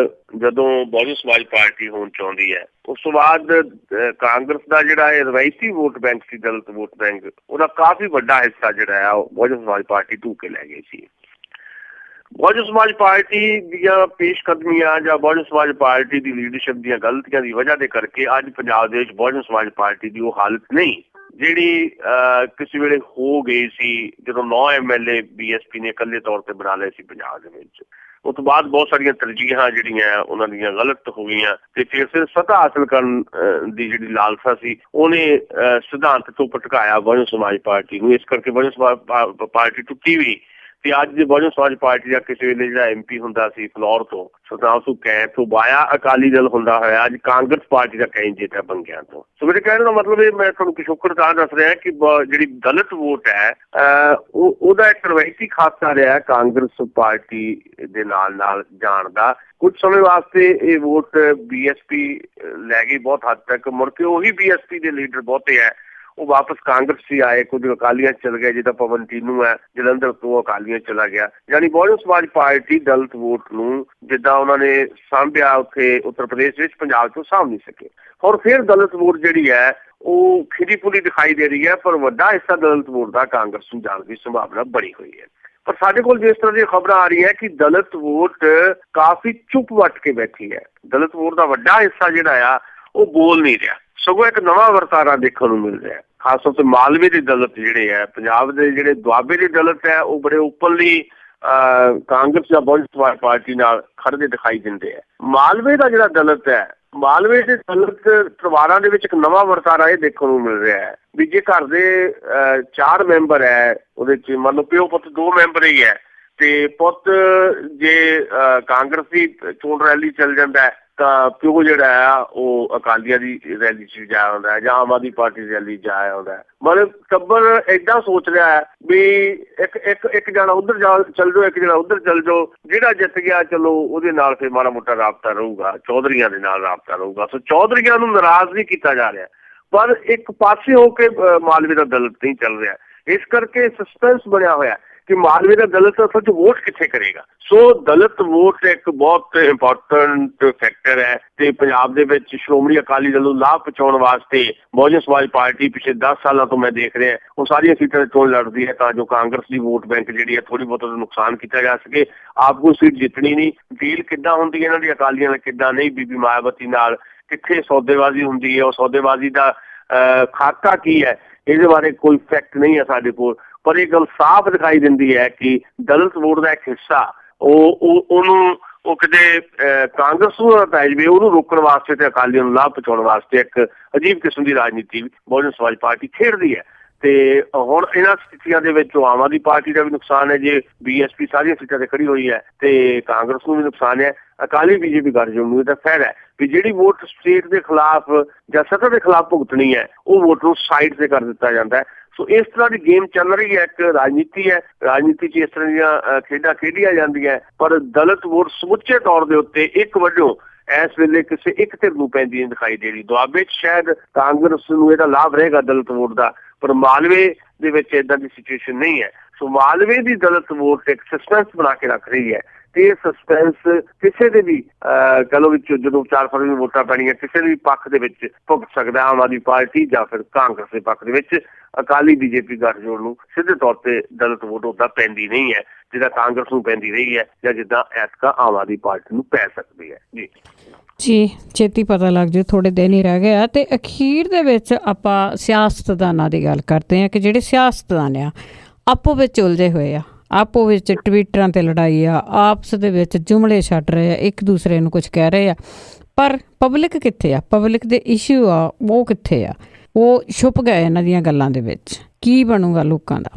ਜਦੋਂ ਬਹੁਜਨ ਸਮਾਜ ਪਾਰਟੀ ਹੋਣ ਚਾਹੁੰਦੀ ਹੈ ਉਸ ਤੋਂ ਬਾਅਦ ਕਾਂਗਰਸ ਦਾ ਜਿਹੜਾ ਇਹ ਰਵਾਇਤੀ ਵੋਟ ਬੈਂਕ ਸੀ, ਦਲਿਤ ਵੋਟ ਬੈਂਕ, ਉਹਦਾ ਕਾਫੀ ਵੱਡਾ ਹਿੱਸਾ ਜਿਹੜਾ ਹੈ ਉਹ ਬਹੁਜਨ ਸਮਾਜ ਪਾਰਟੀ ਢੂਹ ਕੇ ਲੈ ਗਈ ਸੀ। ਬਹੁਜਨ ਸਮਾਜ ਪਾਰਟੀ ਦੀਆਂ ਪੇਸ਼ਕਦਮੀਆਂ ਜਾਂ ਬਹੁਜਨ ਸਮਾਜ ਪਾਰਟੀ ਦੀ ਲੀਡਰਸ਼ਿਪ ਦੀਆਂ ਗਲਤੀਆਂ ਦੀ ਵਜ੍ਹਾ ਦੇ ਕਰਕੇ ਅੱਜ ਪੰਜਾਬ ਦੇ ਵਿੱਚ ਬਹੁਜਨ ਸਮਾਜ ਪਾਰਟੀ ਦੀ ਉਹ ਹਾਲਤ ਨਹੀਂ ਜਿਹੜੀ ਕਿਸੇ ਵੇਲੇ ਹੋ ਗਈ ਸੀ ਜਦੋਂ 9 MLA BSP ਨੇ ਇਕੱਲੇ ਤੌਰ ਤੇ ਬਣਾ ਲਏ ਸੀ ਪੰਜਾਬ ਦੇ ਵਿੱਚ। ਉਸ ਤੋਂ ਬਾਅਦ ਬਹੁਤ ਸਾਰੀਆਂ ਤਰਜੀਹਾਂ ਜਿਹੜੀਆਂ ਉਹਨਾਂ ਦੀਆਂ ਗਲਤ ਹੋ ਗਈਆਂ ਤੇ ਫਿਰ ਸੱਤਾ ਹਾਸਲ ਕਰਨ ਦੀ ਜਿਹੜੀ ਲਾਲਸਾ ਸੀ ਉਹਨੇ ਸਿਧਾਂਤ ਤੋਂ ਭਟਕਾਇਆ ਬਹੁਜਨ ਸਮਾਜ ਪਾਰਟੀ ਨੂੰ। ਇਸ ਕਰਕੇ ਬਹੁਜਨ ਸਮਾਜ ਪਾਰਟੀ ਟੁੱਟੀ ਵੀ ਤੇ ਅੱਜ ਬਹੁਜਨ ਸਮਾਜ ਪਾਰਟੀ ਦਾ ਕਿਸੇ ਵੇਲੇ ਜਿਹੜਾ MP ਹੁੰਦਾ ਸੀ ਫਲੋਰ ਤੋਂ ਸੁਖਨਾਮ ਸਿੰਘ ਕੈਂਥ ਤੋਂ ਵਾਇਆ ਅਕਾਲੀ ਦਲ ਹੁੰਦਾ ਹੋਇਆ ਅੱਜ ਕਾਂਗਰਸ ਪਾਰਟੀ ਦਾ ਕੈਂਡੀਡੇਟ ਹੈ ਬੰਗਿਆਂ ਤੋਂ। ਸੋ ਮੇਰੇ ਕਹਿਣ ਦਾ ਮਤਲਬ ਇਹ ਮੈਂ ਤੁਹਾਨੂੰ ਪਿਛੋਕੜ ਤਾਂ ਦੱਸ ਰਿਹਾ ਕਿ ਜਿਹੜੀ ਦਲਿਤ ਵੋਟ ਹੈ ਉਹਦਾ ਇੱਕ ਰਵਾਇਤੀ ਖਾਤਾ ਰਿਹਾ ਕਾਂਗਰਸ ਪਾਰਟੀ ਦੇ ਨਾਲ ਜਾਣ ਦਾ। ਕੁਝ ਸਮੇਂ ਵਾਸਤੇ ਇਹ ਵੋਟ BSP ਲੈ ਗਈ ਬਹੁਤ ਹੱਦ ਤੱਕ, ਮੁੜ ਕੇ ਉਹੀ BSP ਦੇ ਲੀਡਰ ਬਹੁਤੇ ਹੈ ਉਹ ਵਾਪਸ ਕਾਂਗਰਸ 'ਚ ਆਏ, ਕੁਝ ਅਕਾਲੀਆਂ ਚਲ ਗਏ, ਜਿੱਦਾਂ ਪਵਨ ਟੀਨੂ ਹੈ ਜਲੰਧਰ ਤੋਂ ਅਕਾਲੀਆਂ ਚਲਾ ਗਿਆ। ਯਾਨੀ ਬਹੁਜਨ ਸਮਾਜ ਪਾਰਟੀ ਦਲਿਤ ਵੋਟ ਨੂੰ ਜਿੱਦਾਂ ਉਹਨਾਂ ਨੇ ਸਾਂਭਿਆ ਉੱਥੇ ਉੱਤਰ ਪ੍ਰਦੇਸ਼ ਵਿੱਚ, ਪੰਜਾਬ 'ਚੋਂ ਸਾਂਭ ਨਹੀਂ ਸਕੇ। ਔਰ ਫਿਰ ਦਲਿਤ ਵੋਟ ਜਿਹੜੀ ਹੈ ਉਹ ਖਿੜੀ ਪੁਲੀ ਦਿਖਾਈ ਦੇ ਰਹੀ ਹੈ, ਪਰ ਵੱਡਾ ਹਿੱਸਾ ਦਲਿਤ ਵੋਟ ਦਾ ਕਾਂਗਰਸ ਨੂੰ ਜਾਣ ਦੀ ਸੰਭਾਵਨਾ ਬਣੀ ਹੋਈ ਹੈ। ਪਰ ਸਾਡੇ ਕੋਲ ਜਿਸ ਤਰ੍ਹਾਂ ਦੀਆਂ ਖਬਰਾਂ ਆ ਰਹੀਆਂ ਕਿ ਦਲਿਤ ਵੋਟ ਕਾਫੀ ਚੁੱਪ ਵੱਟ ਕੇ ਬੈਠੀ ਹੈ। ਦਲਿਤ ਵੋਟ ਦਾ ਵੱਡਾ ਹਿੱਸਾ ਜਿਹੜਾ ਆ ਉਹ ਬੋਲ ਨਹੀਂ ਰਿਹਾ, ਸਗੋਂ ਇੱਕ ਨਵਾਂ ਵਰਤਾਰਾ ਦੇਖਣ ਨੂੰ ਮਿਲ ਰਿਹਾ। ਖਾਸ ਤੌਰ ਤੇ ਮਾਲਵੇ ਦੇ ਦਲਿਤ ਜਿਹੜੇ ਹੈ, ਪੰਜਾਬ ਦੇ ਜਿਹੜੇ ਦੁਆਬੇ ਦੇ ਦਲਿਤ ਹੈ ਉਹ ਬੜੇ ਓਪਨਲੀ ਕਾਂਗਰਸ ਜਾਂ ਬਹੁਜਨ ਸਮਾਜ ਪਾਰਟੀ ਨਾਲ ਖੜਦੇ ਦਿਖਾਈ ਦਿੰਦੇ ਹੈ। ਮਾਲਵੇ ਦਾ ਜਿਹੜਾ ਦਲਿਤ ਹੈ, ਮਾਲਵੇ ਦੇ ਦਲਿਤ ਪਰਿਵਾਰਾਂ ਦੇ ਵਿੱਚ ਇੱਕ ਨਵਾਂ ਵਰਤਾਰਾ ਇਹ ਦੇਖਣ ਨੂੰ ਮਿਲ ਰਿਹਾ ਹੈ ਵੀ ਜੇ ਘਰ ਦੇ 4 ਮੈਂਬਰ ਹੈ ਉਹਦੇ 'ਚ ਮੰਨ ਲਓ ਪਿਓ ਪੁੱਤ 2 ਮੈਂਬਰ ਹੀ ਹੈ ਤੇ ਪੁੱਤ ਜੇ ਕਾਂਗਰਸ ਦੀ ਚੋਣ ਰੈਲੀ ਚੱਲ ਜਾਂਦਾ ਹੈ ਤਾਂ ਪਿਓ ਜਿਹੜਾ ਆ ਉਹ ਅਕਾਲੀਆਂ ਦੀ ਰੈਲੀ 'ਚ ਜਾ ਆਉਂਦਾ ਹੈ ਜਾਂ ਆਮ ਆਦਮੀ ਪਾਰਟੀ ਦੀ ਰੈਲੀ ਜਾ ਆਉਂਦਾ ਹੈ। ਮਤਲਬ ਟੱਬਰ ਏਦਾਂ ਸੋਚ ਰਿਹਾ ਹੈ ਵੀ ਇੱਕ ਜਣਾ ਉੱਧਰ ਚੱਲ ਜਾਓ, ਇੱਕ ਜਣਾ ਉੱਧਰ ਚੱਲ ਜਾਓ, ਜਿਹੜਾ ਜਿੱਤ ਗਿਆ ਚਲੋ ਉਹਦੇ ਨਾਲ ਫਿਰ ਮਾੜਾ ਮੋਟਾ ਰਾਬਤਾ ਰਹੂਗਾ, ਚੌਧਰੀਆਂ ਦੇ ਨਾਲ ਰਾਬਤਾ ਰਹੂਗਾ। ਸੋ ਚੌਧਰੀਆਂ ਨੂੰ ਨਾਰਾਜ਼ ਨਹੀਂ ਕੀਤਾ ਜਾ ਰਿਹਾ, ਪਰ ਇੱਕ ਪਾਸੇ ਹੋ ਕੇ ਮਾਲਵੇ ਦਾ ਦਲਿਤ ਨਹੀਂ ਚੱਲ ਰਿਹਾ। ਇਸ ਕਰਕੇ ਸਸਪੈਂਸ ਬਣਿਆ ਹੋਇਆ ਕਿ ਮਾਲਵੇ ਦਾ ਦਲਿਤ ਅਸਲ 'ਚ ਵੋਟ ਕਿੱਥੇ ਕਰੇਗਾ। ਸੋ ਦਲਿਤ ਵੋਟ ਇੱਕ ਬਹੁਤ ਇੰਪੋਰਟੈਂਟ ਫੈਕਟਰ ਹੈ ਤੇ ਪੰਜਾਬ ਦੇ ਵਿੱਚ ਸ਼੍ਰੋਮਣੀ ਅਕਾਲੀ ਦਲ ਨੂੰ ਲਾਭ ਪਹੁੰਚਾਉਣ ਵਾਸਤੇ ਬਹੁਜਨ ਸਮਾਜ ਪਾਰਟੀ ਪਿਛਲੇ 10 ਸਾਲਾਂ ਤੋਂ ਮੈਂ ਦੇਖ ਰਿਹਾ ਉਹ ਸਾਰੀਆਂ ਸੀਟਾਂ 'ਤੇ ਚੋਣ ਲੜਦੀ ਹੈ ਤਾਂ ਜੋ ਕਾਂਗਰਸ ਦੀ ਵੋਟ ਬੈਂਕ ਜਿਹੜੀ ਹੈ ਥੋੜ੍ਹੀ ਬਹੁਤ ਨੁਕਸਾਨ ਕੀਤਾ ਜਾ ਸਕੇ। ਆਪ ਕੋਈ ਸੀਟ ਜਿੱਤਣੀ ਨਹੀਂ, ਡੀਲ ਕਿੱਦਾਂ ਹੁੰਦੀ ਹੈ ਇਹਨਾਂ ਦੀ ਅਕਾਲੀਆਂ ਨਾਲ ਕਿੱਦਾਂ ਨਹੀਂ, ਬੀਬੀ ਮਾਇਆਵਤੀ ਨਾਲ ਕਿੱਥੇ ਸੌਦੇਬਾਜ਼ੀ ਹੁੰਦੀ ਹੈ, ਉਹ ਸੌਦੇਬਾਜ਼ੀ ਦਾ ਖਾਕਾ ਕੀ ਹੈ, ਇਹਦੇ ਬਾਰੇ ਕੋਈ ਫੈਕਟ ਨਹੀਂ ਹੈ ਸਾਡੇ ਕੋਲ। ਪਰ ਇਹ ਗੱਲ ਸਾਫ਼ ਦਿਖਾਈ ਦਿੰਦੀ ਹੈ ਕਿ ਦਲਿਤ ਵੋਟ ਦਾ ਇੱਕ ਹਿੱਸਾ ਉਹ ਕਿਤੇ ਕਾਂਗਰਸ ਨੂੰ ਪੈ ਜਾਵੇ, ਉਹਨੂੰ ਰੋਕਣ ਵਾਸਤੇ ਤੇ ਅਕਾਲੀਆਂ ਨੂੰ ਲਾਭ ਪਹੁੰਚਾਉਣ ਵਾਸਤੇ ਇੱਕ ਅਜੀਬ ਕਿਸਮ ਦੀ ਰਾਜਨੀਤੀ ਬਹੁਜਨ ਸਮਾਜ ਪਾਰਟੀ ਖੇਡਦੀ ਹੈ। ਤੇ ਹੁਣ ਇਹਨਾਂ ਸਥਿਤੀਆਂ ਦੇ ਵਿੱਚ ਆਮ ਆਦਮੀ ਪਾਰਟੀ ਦਾ ਵੀ ਨੁਕਸਾਨ ਹੈ ਜੇ BSP ਸਾਰੀਆਂ ਸੀਟਾਂ ਤੇ ਖੜੀ ਹੋਈ ਹੈ ਤੇ ਕਾਂਗਰਸ ਨੂੰ ਵੀ ਨੁਕਸਾਨ ਹੈ। ਅਕਾਲੀ BJP ਗੱਠਜੋੜ ਨੂੰ ਇਹਦਾ ਫਾਇਦਾ ਹੈ ਵੀ ਜਿਹੜੀ ਵੋਟ ਸਟੇਟ ਦੇ ਖਿਲਾਫ ਜਾਂ ਸੱਤਾ ਦੇ ਖਿਲਾਫ ਭੁਗਤਣੀ ਹੈ ਉਹ ਵੋਟ ਨੂੰ ਸਾਈਡ ਤੇ ਕਰ ਦਿੱਤਾ ਜਾਂਦਾ ਹੈ। ਸੋ ਇਸ ਤਰ੍ਹਾਂ ਦੀ ਗੇਮ ਚੱਲ ਰਹੀ ਹੈ, ਇੱਕ ਰਾਜਨੀਤੀ ਹੈ, ਰਾਜਨੀਤੀ 'ਚ ਇਸ ਤਰ੍ਹਾਂ ਦੀਆਂ ਖੇਡਾਂ ਖੇਡੀਆਂ ਜਾਂਦੀਆਂ, ਪਰ ਦਲਿਤ ਵੋਟ ਸਮੁੱਚੇ ਤੌਰ ਦੇ ਉੱਤੇ ਇੱਕ ਵੱਲੋਂ ਇਸ ਵੇਲੇ ਕਿਸੇ ਇੱਕ ਧਿਰ ਨੂੰ ਪੈਂਦੀ ਨਹੀਂ ਦਿਖਾਈ ਦੇ ਰਹੀ। ਦੁਆਬੇ 'ਚ ਸ਼ਾਇਦ ਕਾਂਗਰਸ ਨੂੰ ਇਹਦਾ ਲਾਭ ਰਹੇਗਾ ਦਲਿਤ ਵੋਟ ਦਾ, ਪਰ ਮਾਲਵੇ ਦੇ ਵਿੱਚ ਏਦਾਂ ਦੀ ਸਿਚੁਏਸ਼ਨ ਨਹੀਂ ਹੈ। ਸੋ ਮਾਲਵੇ ਦੀ ਦਲਿਤ ਵੋਟ ਇੱਕ ਸਸਪੈਂਸ ਬਣਾ ਕੇ ਰੱਖ ਰਹੀ ਹੈ ਤੇ ਇਹ ਸਸਪੈਂਸ ਕਿਸੇ ਦੇ ਵੀ ਕਹਿ ਲਓ ਵਿੱਚ ਜਦੋਂ 4 ਫਰਵਰੀ ਨੂੰ ਵੋਟਾਂ ਪੈਣੀਆਂ ਕਿਸੇ ਵੀ ਪੱਖ ਦੇ ਵਿੱਚ ਭੁਗਤ ਸਕਦਾ, ਆਮ ਆਦਮੀ ਪਾਰਟੀ ਜਾਂ ਫਿਰ ਕਾਂਗਰਸ ਦੇ ਪੱਖ ਦੇ ਵਿੱਚ। ਅਕਾਲੀ BJP ਗੱਠਜੋੜ ਨੂੰ ਸਿੱਧੇ ਤੌਰ ਤੇ ਦਲਿਤ ਵੋਟ ਉੱਦਾਂ ਪੈਂਦੀ ਨਹੀਂ ਹੈ ਜਿੱਦਾਂ ਕਾਂਗਰਸ ਨੂੰ ਪੈਂਦੀ ਰਹੀ ਹੈ ਜਾਂ ਜਿੱਦਾਂ ਐਤਕਾਂ ਆਮ ਆਦਮੀ ਪਾਰਟੀ ਨੂੰ ਪੈ ਸਕਦੀ ਹੈ। ਜੀ ਛੇਤੀ ਪਤਾ ਲੱਗ ਜੂ, ਥੋੜੇ ਦਿਨ ਹੀ ਰਹਿ ਗਏ ਆ। ਤੇ ਅਖੀਰ ਦੇ ਵਿੱਚ ਆਪਾਂ ਸਿਆਸਤਦਾਨਾਂ ਦੀ ਗੱਲ ਕਰਦੇ ਹਾਂ ਕਿ ਜਿਹੜੇ ਸਿਆਸਤਦਾਨ ਆ ਆਪੋ ਵਿੱਚ ਉਲਝੇ ਹੋਏ ਆ, ਆਪੋ ਵਿੱਚ ਟਵਿੱਟਰਾਂ ਤੇ ਲੜਾਈ ਆ, ਆਪਸ ਦੇ ਵਿੱਚ ਜੁਮਲੇ ਛੱਡ ਰਹੇ ਆ, ਇੱਕ ਦੂਸਰੇ ਨੂੰ ਕੁਝ ਕਹਿ ਰਹੇ ਆ, ਪਰ ਪਬਲਿਕ ਕਿੱਥੇ ਆ? ਪਬਲਿਕ ਦੇ ਇਸ਼ੂ ਆ ਉਹ ਕਿੱਥੇ ਆ? ਉਹ ਛੁਪ ਗਏ ਇਹਨਾਂ ਦੀਆਂ ਗੱਲਾਂ ਦੇ ਵਿੱਚ। ਕੀ ਬਣੂਗਾ ਲੋਕਾਂ ਦਾ?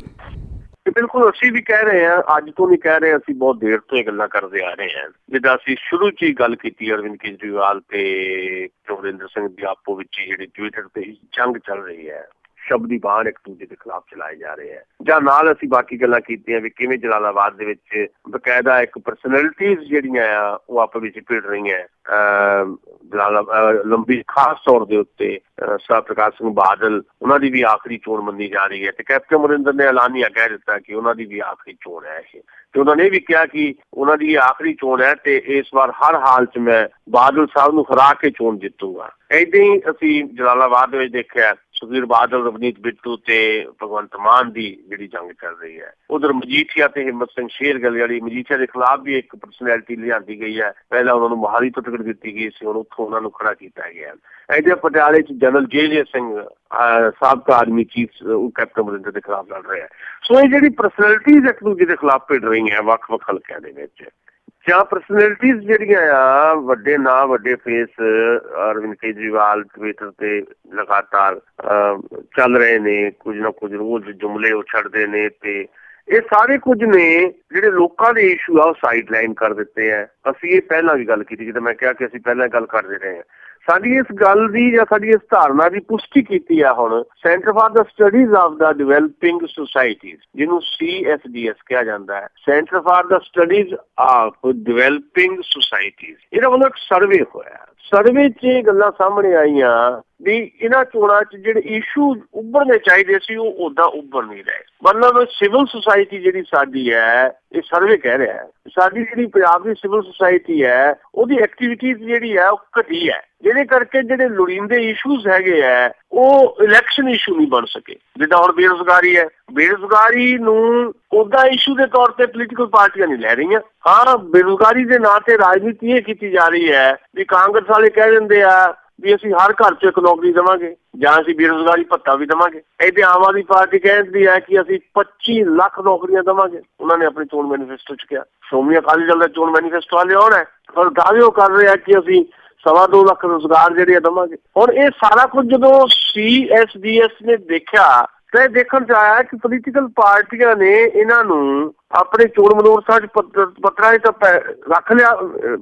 ਬਿਲਕੁਲ ਅਸੀਂ ਵੀ ਕਹਿ ਰਹੇ ਹਾਂ, ਅੱਜ ਤੋਂ ਨਹੀਂ ਕਹਿ ਰਹੇ, ਅਸੀਂ ਬਹੁਤ ਦੇਰ ਤੋਂ ਇਹ ਗੱਲਾਂ ਕਰਦੇ ਆ ਰਹੇ ਹਾਂ। ਜਿੱਦਾਂ ਅਸੀਂ ਸ਼ੁਰੂ 'ਚ ਹੀ ਗੱਲ ਕੀਤੀ ਅਰਵਿੰਦ ਕੇਜਰੀਵਾਲ ਤੇ ਅਮਰਿੰਦਰ ਸਿੰਘ ਦੀ ਆਪੋ ਵਿੱਚ ਜਿਹੜੀ ਟਵਿੱਟਰ ਤੇ ਜੰਗ ਚੱਲ ਰਹੀ ਹੈ, ਸ਼ਬਦੀ ਬਾਣ ਇੱਕ ਦੂਜੇ ਦੇ ਖਿਲਾਫ ਚਲਾਏ ਜਾ ਰਹੇ ਹੈ, ਜਾਂ ਨਾਲ ਅਸੀਂ ਬਾਕੀ ਗੱਲਾਂ ਕੀਤੀਆਂ ਵੀ ਕਿਵੇਂ ਜਲਾਲਾਬਾਦ ਦੇ ਵਿੱਚ ਬਕਾਇਦਾ ਇੱਕ ਪਰਸਨੈਲਿਟੀਜ਼ ਜਿਹੜੀਆਂ ਆ ਉਹ ਆਪਸ ਵਿੱਚ ਭਿੜ ਰਹੀਆਂ। ਲੰਬੀ ਖਾਸ ਤੌਰ ਦੇ ਉੱਤੇ ਸਰਦਾਰ ਪ੍ਰਕਾਸ਼ ਸਿੰਘ ਬਾਦਲ, ਉਹਨਾਂ ਦੀ ਵੀ ਆਖਰੀ ਚੋਣ ਮੰਨੀ ਜਾ ਰਹੀ ਹੈ ਤੇ ਕੈਪਟਨ ਅਮਰਿੰਦਰ ਨੇ ਐਲਾਨੀਆ ਕਹਿ ਦਿੱਤਾ ਕਿ ਉਹਨਾਂ ਦੀ ਵੀ ਆਖਰੀ ਚੋਣ ਹੈ ਇਹ, ਤੇ ਉਹਨਾਂ ਨੇ ਵੀ ਕਿਹਾ ਕਿ ਉਹਨਾਂ ਦੀ ਆਖਰੀ ਚੋਣ ਹੈ ਤੇ ਇਸ ਵਾਰ ਹਰ ਹਾਲ 'ਚ ਮੈਂ ਬਾਦਲ ਸਾਹਿਬ ਨੂੰ ਹਰਾ ਕੇ ਚੋਣ ਜਿੱਤੂਗਾ। ਏਦਾਂ ਹੀ ਅਸੀਂ ਜਲਾਲਾਬਾਦ ਦੇ ਵਿੱਚ ਦੇਖਿਆ ਸੁਖਬੀਰ ਬਾਦਲ, ਰਵਨੀਤ ਬਿੱਟੂ ਤੇ ਭਗਵੰਤ ਮਾਨ ਦੀ ਜਿਹੜੀ ਜੰਗ ਚੱਲ ਰਹੀ ਹੈ। ਉਧਰ ਮਜੀਠੀਆ ਤੇ ਹਿੰਮਤ ਸਿੰਘ ਸ਼ੇਰਗਿੱਲ, ਜਿਹੜੀ ਮਜੀਠੀਆ ਦੇ ਖਿਲਾਫ ਵੀ ਇੱਕ ਪਰਸਨੈਲਿਟੀ ਲਿਆਂਦੀ ਗਈ ਹੈ, ਪਹਿਲਾਂ ਉਹਨਾਂ ਨੂੰ ਮੋਹਾਲੀ ਤੋਂ ਟਿਕਟ ਦਿੱਤੀ ਗਈ ਸੀ, ਹੁਣ ਉੱਥੋਂ ਉਹਨਾਂ ਨੂੰ ਖੜਾ ਕੀਤਾ ਗਿਆ। ਇੱਥੇ ਪਟਿਆਲੇ 'ਚ ਜਨਰਲ ਜੇ ਸਿੰਘ ਸਾਬਕਾ ਆਰਮੀ ਚੀਫ ਕੈਪਟਨ ਅਮਰਿੰਦਰ ਦੇ ਖਿਲਾਫ ਲੜ ਰਿਹਾ। ਸੋ ਇਹ ਜਿਹੜੀ ਪਰਸਨੈਲਿਟੀਜ਼ ਇੱਕ ਦੂਜੇ ਦੇ ਖਿਲਾਫ ਭਿੜ ਰਹੀਆਂ ਵੱਖ-ਵੱਖ ਹਲਕਿਆਂ ਦੇ ਵਿੱਚ, ਜਾਂ ਪਰਸਨੈਲਿਟੀਜ਼ ਜਿਹੜੀਆਂ ਆ ਵੱਡੇ ਨਾਂ ਵੱਡੇ ਫੇਸ ਅਰਵਿੰਦ ਕੇਜਰੀਵਾਲ ਟਵਿੱਟਰ ਤੇ ਲਗਾਤਾਰ ਚੱਲ ਰਹੇ ਨੇ, ਕੁਝ ਨਾ ਕੁਝ ਰੋਜ਼ ਜੁਮਲੇ ਉਹ ਛੱਡਦੇ ਨੇ ਤੇ ਇਹ ਸਾਰੇ ਕੁਝ ਨੇ ਜਿਹੜੇ ਲੋਕਾਂ ਦੇ ਇਸ਼ੂ ਆ ਉਹ ਸਾਈਡਲਾਈਨ ਕਰ ਦਿੱਤੇ ਆ। ਅਸੀਂ ਇਹ ਪਹਿਲਾਂ ਵੀ ਗੱਲ ਕੀਤੀ, ਜਿੱਦਾਂ ਮੈਂ ਕਿਹਾ ਕਿ ਅਸੀਂ ਪਹਿਲਾਂ ਗੱਲ ਕਰਦੇ ਰਹੇ ਹਾਂ। ਸਾਡੀ ਇਸ ਗੱਲ ਦੀ ਜਾਂ ਸਾਡੀ ਇਸ ਧਾਰਨਾ ਦੀ ਪੁਸ਼ਟੀ ਕੀਤੀ ਆ ਹੁਣ centre for the studies of the developing societies, ਜਿਹਨੂੰ CSDS ਕਿਹਾ ਜਾਂਦਾ ਹੈ, centre for the studies of developing societies. ਇਹਦਾ ਵੱਲੋਂ ਇੱਕ ਸਰਵੇ ਹੋਇਆ। ਸਰਵੇ 'ਚ ਇਹ ਗੱਲਾਂ ਸਾਹਮਣੇ ਆਈਆਂ ਵੀ ਇਹਨਾਂ ਚੋਣਾਂ 'ਚ ਜਿਹੜੇ ਇਸ਼ੂ ਉੱਭਰਨੇ ਚਾਹੀਦੇ ਸੀ ਉਹ ਓਦਾਂ ਉੱਭਰ ਨਹੀਂ ਰਹੇ। ਮਤਲਬ ਸਿਵਲ ਸੁਸਾਇਟੀ ਜਿਹੜੀ ਸਾਡੀ ਹੈ, ਇਹ ਸਰਵੇ ਕਹਿ ਰਿਹਾ ਹੈ, ਸਾਡੀ ਜਿਹੜੀ ਪੰਜਾਬ ਦੀ ਸਿਵਲ ਸੁਸਾਇਟੀ ਹੈ ਉਹਦੀ ਐਕਟੀਵਿਟੀਜ਼ ਜਿਹੜੀ ਹੈ ਉਹ ਘਟੀ ਹੈ, ਜਿਹਦੇ ਕਰਕੇ ਜਿਹੜੇ ਲੋੜੀਂਦੇ ਇਸ਼ੂਜ਼ ਹੈਗੇ ਹੈ ਉਹ ਇਲੈਕਸ਼ਨ ਇਸ਼ੂ ਨਹੀਂ ਬਣ ਸਕੇ। ਜਿੱਦਾਂ ਹੁਣ ਬੇਰੁਜ਼ਗਾਰੀ ਹੈ, ਬੇਰੁਜ਼ਗਾਰੀ ਨੂੰ ਉਹਦਾ ਇਸ਼ੂ ਦੇ ਤੌਰ ਤੇ ਪੋਲੀਟੀਕਲ ਪਾਰਟੀਆਂ ਨਹੀਂ ਲੈ ਰਹੀਆਂ। ਹਾਂ, ਬੇਰੁਜ਼ਗਾਰੀ ਦੇ ਨਾਂ ਤੇ ਰਾਜਨੀਤੀ ਇਹ ਕੀਤੀ ਜਾ ਰਹੀ ਹੈ ਵੀ ਕਾਂਗਰਸ ਵਾਲੇ ਕਹਿ ਦਿੰਦੇ ਆ ਵੀ ਅਸੀਂ ਹਰ ਘਰ 'ਚ ਇੱਕ ਨੌਕਰੀ ਦੇਵਾਂਗੇ ਜਾਂ ਅਸੀਂ ਬੇਰੁਜ਼ਗਾਰੀ ਭੱਤਾ ਵੀ ਦੇਵਾਂਗੇ। ਇਹਦੇ ਆਮ ਆਦਮੀ ਪਾਰਟੀ ਕਹਿੰਦੀ ਹੈ ਕਿ ਅਸੀਂ 25 ਲੱਖ ਨੌਕਰੀਆਂ ਦੇਵਾਂਗੇ। ਉਹਨਾਂ ਨੇ ਆਪਣੀ ਚੋਣ ਮੈਨੀਫੈਸਟੋ 'ਚ ਕਿਹਾ। ਸ਼੍ਰੋਮਣੀ ਅਕਾਲੀ ਦਲ ਦਾ ਚੋਣ ਮੈਨੀਫੈਸਟੋ ਵਾਲੇ ਆਉਣਾ ਹੈ ਪਰ ਦਾਅਵੇ ਉਹ ਕਰ ਰਹੇ ਆ ਕਿ ਅਸੀਂ 2.25 ਲੱਖ ਰੁਜ਼ਗਾਰ ਜਿਹੜੇ ਆ ਦੇਵਾਂਗੇ। ਹੁਣ ਇਹ ਸਾਰਾ ਕੁਝ ਜਦੋਂ CSDS ਨੇ ਦੇਖਿਆ ਤਾਂ ਇਹ ਦੇਖਣ 'ਚ ਆਇਆ ਕਿ ਪੋਲੀਟੀਕਲ ਪਾਰਟੀਆਂ ਨੇ ਇਹਨਾਂ ਨੂੰ ਆਪਣੇ ਚੋਣ ਮਨੋਰਥਾਂ 'ਚ ਪੱਤਰਾਂ 'ਚ ਤਾਂ ਰੱਖ ਲਿਆ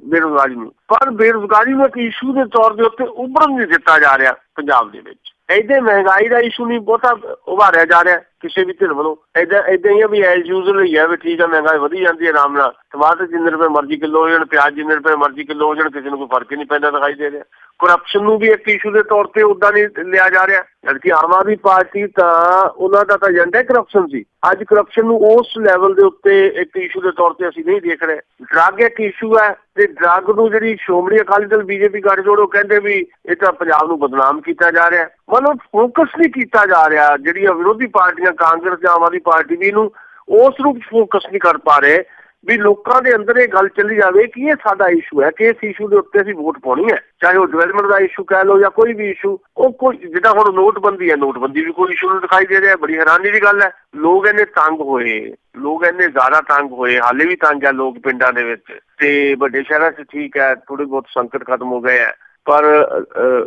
ਬੇਰੁਜ਼ਗਾਰੀ ਨੂੰ, ਪਰ ਬੇਰੁਜ਼ਗਾਰੀ ਨੂੰ ਇੱਕ ਇਸ਼ੂ ਦੇ ਤੌਰ ਦੇ ਉੱਤੇ ਉੱਭਰਨ ਨਹੀਂ ਦਿੱਤਾ ਜਾ ਰਿਹਾ ਪੰਜਾਬ ਦੇ ਵਿੱਚ। ਏਦਾਂ ਮਹਿੰਗਾਈ ਦਾ ਇਸ਼ੂ ਨਹੀਂ ਬਹੁਤਾ ਉਭਾਰਿਆ ਜਾ ਰਿਹਾ ਕਿਸੇ ਵੀ ਧਿਰ ਵੱਲੋਂ। ਏਦਾਂ ਹੀ ਆ ਵੀ ਐਜ਼ ਯੂਜ਼ਲ ਹੀ ਹੈ ਵੀ ਠੀਕ ਹੈ, ਮਹਿੰਗਾਈ ਵਧੀ ਜਾਂਦੀ ਹੈ ਆਰਾਮ ਨਾਲ। ਟਮਾਟਰ ਜਿੰਨੇ ਰੁਪਏ ਮਰਜ਼ੀ ਕਿਲੋ ਹੋ ਜਾਣ, ਪਿਆਜ਼ ਜਿੰਨੇ ਰੁਪਏ ਮਰਜ਼ੀ ਕਿਲੋ ਹੋ ਜਾਣ, ਕਿਸੇ ਨੂੰ ਕੋਈ ਫਰਕ ਹੀ ਨਹੀਂ ਪੈਂਦਾ ਦਿਖਾਈ ਦੇ ਰਿਹਾ। ਕਰਪਸ਼ਨ ਨੂੰ ਵੀ ਇੱਕ ਇਸ਼ੂ ਦੇ ਤੌਰ ਤੇ ਉੱਦਾਂ ਨਹੀਂ ਲਿਆ ਜਾ ਰਿਹਾ, ਜਦਕਿ ਆਮ ਆਦਮੀ ਪਾਰਟੀ ਤਾਂ ਉਹਨਾਂ ਦਾ ਤਾਂ ਏਜੰਡਾ ਕਰਪਸ਼ਨ ਸੀ। ਅੱਜ ਕਰਪਸ਼ਨ ਨੂੰ ਉਸ ਲੈਵਲ ਦੇ ਉੱਤੇ ਇੱਕ ਇਸ਼ੂ ਦੇ ਤੌਰ ਤੇ ਅਸੀਂ ਨਹੀਂ ਦੇਖ ਰਹੇ। ਡਰੱਗ ਇੱਕ ਇਸ਼ੂ ਹੈ ਤੇ ਡਰੱਗ ਨੂੰ ਜਿਹੜੀ ਸ਼੍ਰੋਮਣੀ ਅਕਾਲੀ ਦਲ BJP ਗੱਠਜੋੜ ਉਹ ਕਹਿੰਦੇ ਵੀ ਇਹ ਤਾਂ ਪੰਜਾਬ ਨੂੰ ਬਦਨਾਮ ਕੀਤਾ ਜਾ ਰਿਹਾ। ਮਤਲਬ ਫੋਕਸ ਨਹੀਂ ਕੀਤਾ ਜਾ ਰਿਹਾ। ਜਿਹੜੀਆਂ ਵਿਰੋਧੀ ਪਾਰਟੀਆਂ ਕਾਂਗਰਸ ਜਾਂ ਆਮ ਆਦਮੀ ਪਾਰਟੀ ਵੀ ਇਹਨੂੰ ਉਸ ਰੂਪ 'ਚ ਫੋਕਸ ਨਹੀਂ ਕਰ ਪਾ ਰਹੇ ਵੀ ਲੋਕਾਂ ਦੇ ਅੰਦਰ ਇਹ ਗੱਲ ਚੱਲੀ ਜਾਵੇ ਕਿ ਇਹ ਸਾਡਾ ਇਸ਼ੂ ਹੈ ਕਿ ਇਸ ਇਸ਼ੂ ਦੇ ਉੱਤੇ ਅਸੀਂ ਵੋਟ ਪਾਉਣੀ ਹੈ, ਚਾਹੇ ਉਹ ਡਿਵੈਲਪਮੈਂਟ ਦਾ ਇਸ਼ੂ ਕਹਿ ਲਓ ਜਾਂ ਕੋਈ ਵੀ ਇਸ਼ੂ। ਉਹ ਕੋਈ ਜਿੱਦਾਂ ਹੁਣ ਨੋਟਬੰਦੀ ਹੈ, ਨੋਟਬੰਦੀ ਵੀ ਕੋਈ ਇਸ਼ੂ ਨੂੰ ਦਿਖਾਈ ਦੇ ਰਿਹਾ। ਬੜੀ ਹੈਰਾਨੀ ਦੀ ਗੱਲ ਹੈ, ਲੋਕ ਇੰਨੇ ਤੰਗ ਹੋਏ, ਲੋਕ ਇੰਨੇ ਜ਼ਿਆਦਾ ਤੰਗ ਹੋਏ, ਹਾਲੇ ਵੀ ਤੰਗ ਹੈ ਲੋਕ ਪਿੰਡਾਂ ਦੇ ਵਿੱਚ ਤੇ ਵੱਡੇ ਸ਼ਹਿਰਾਂ 'ਚ ਠੀਕ ਹੈ, ਥੋੜੇ ਬਹੁਤ ਸੰਕਟ ਖਤਮ ਹੋ ਗਏ ਹੈ, ਪਰ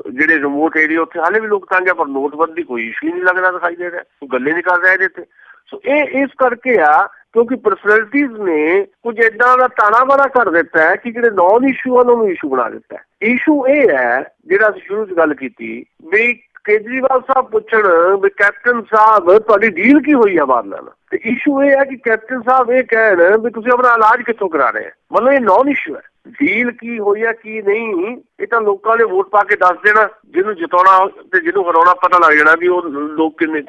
ਜਿਹੜੇ ਰਿਮੋਟ ਏਰੀਆ ਉੱਥੇ ਹਾਲੇ ਵੀ ਲੋਕ ਤੰਗ ਹੈ। ਪਰ ਨੋਟਬੰਦੀ ਕੋਈ ਇਸ਼ੂ ਨਹੀਂ ਲੱਗਦਾ ਦਿਖਾਈ ਦੇ ਰਿਹਾ, ਕੋਈ ਗੱਲ ਹੀ ਨਹੀਂ ਕਰ ਰਿਹਾ ਇਹਦੇ ਤੇ। ਸੋ ਇਹ ਇਸ ਕਰਕੇ ਆ ਕਿਉਂਕਿ ਪਰਸਨੈਲਿਟੀਜ਼ ਨੇ ਕੁਝ ਏਦਾਂ ਦਾ ਤਾਣਾ ਬਾਣਾ ਕਰ ਦਿੱਤਾ ਹੈ ਕਿ ਜਿਹੜੇ ਨੌਨ ਇਸ਼ੂ ਉਹਨਾਂ ਨੂੰ ਇਸ਼ੂ ਬਣਾ ਦਿੱਤਾ ਹੈ। ਇਸ਼ੂ ਇਹ ਹੈ ਜਿਹੜਾ ਅਸੀਂ ਸ਼ੁਰੂ 'ਚ ਗੱਲ ਕੀਤੀ ਵੀ ਕੇਜਰੀਵਾਲ ਸਾਹਿਬ ਪੁੱਛਣ ਵੀ ਕੈਪਟਨ ਸਾਹਿਬ ਤੁਹਾਡੀ ਡੀਲ ਕੀ ਹੋਈ ਆ ਬਾਦਲਾਂ ਨਾਲ, ਤੇ ਇਸ਼ੂ ਇਹ ਹੈ ਕਿ ਕੈਪਟਨ ਸਾਹਿਬ ਇਹ ਕਹਿਣ ਵੀ ਤੁਸੀਂ ਆਪਣਾ ਇਲਾਜ ਕਿੱਥੋਂ ਕਰਾ ਰਹੇ ਆ। ਮਤਲਬ ਇਹ ਨੌਨ ਇਸ਼ੂ ਹੈ। ਡੀਲ ਕੀ ਹੋਈ ਆ ਕੀ ਨਹੀਂ ਇਹ ਤਾਂ ਲੋਕਾਂ ਨੇ ਵੋਟ ਪਾ ਕੇ ਦੱਸ ਦੇਣਾ। ਜਿਹਨੂੰ ਜਿਤਾਉਣਾ ਤੇ ਜਿਹਨੂੰ ਹਰਾਉਣਾ ਪਤਾ ਲੱਗ ਜਾਣਾ ਵੀ ਉਹ ਲੋਕ ਕਿੰਨੇ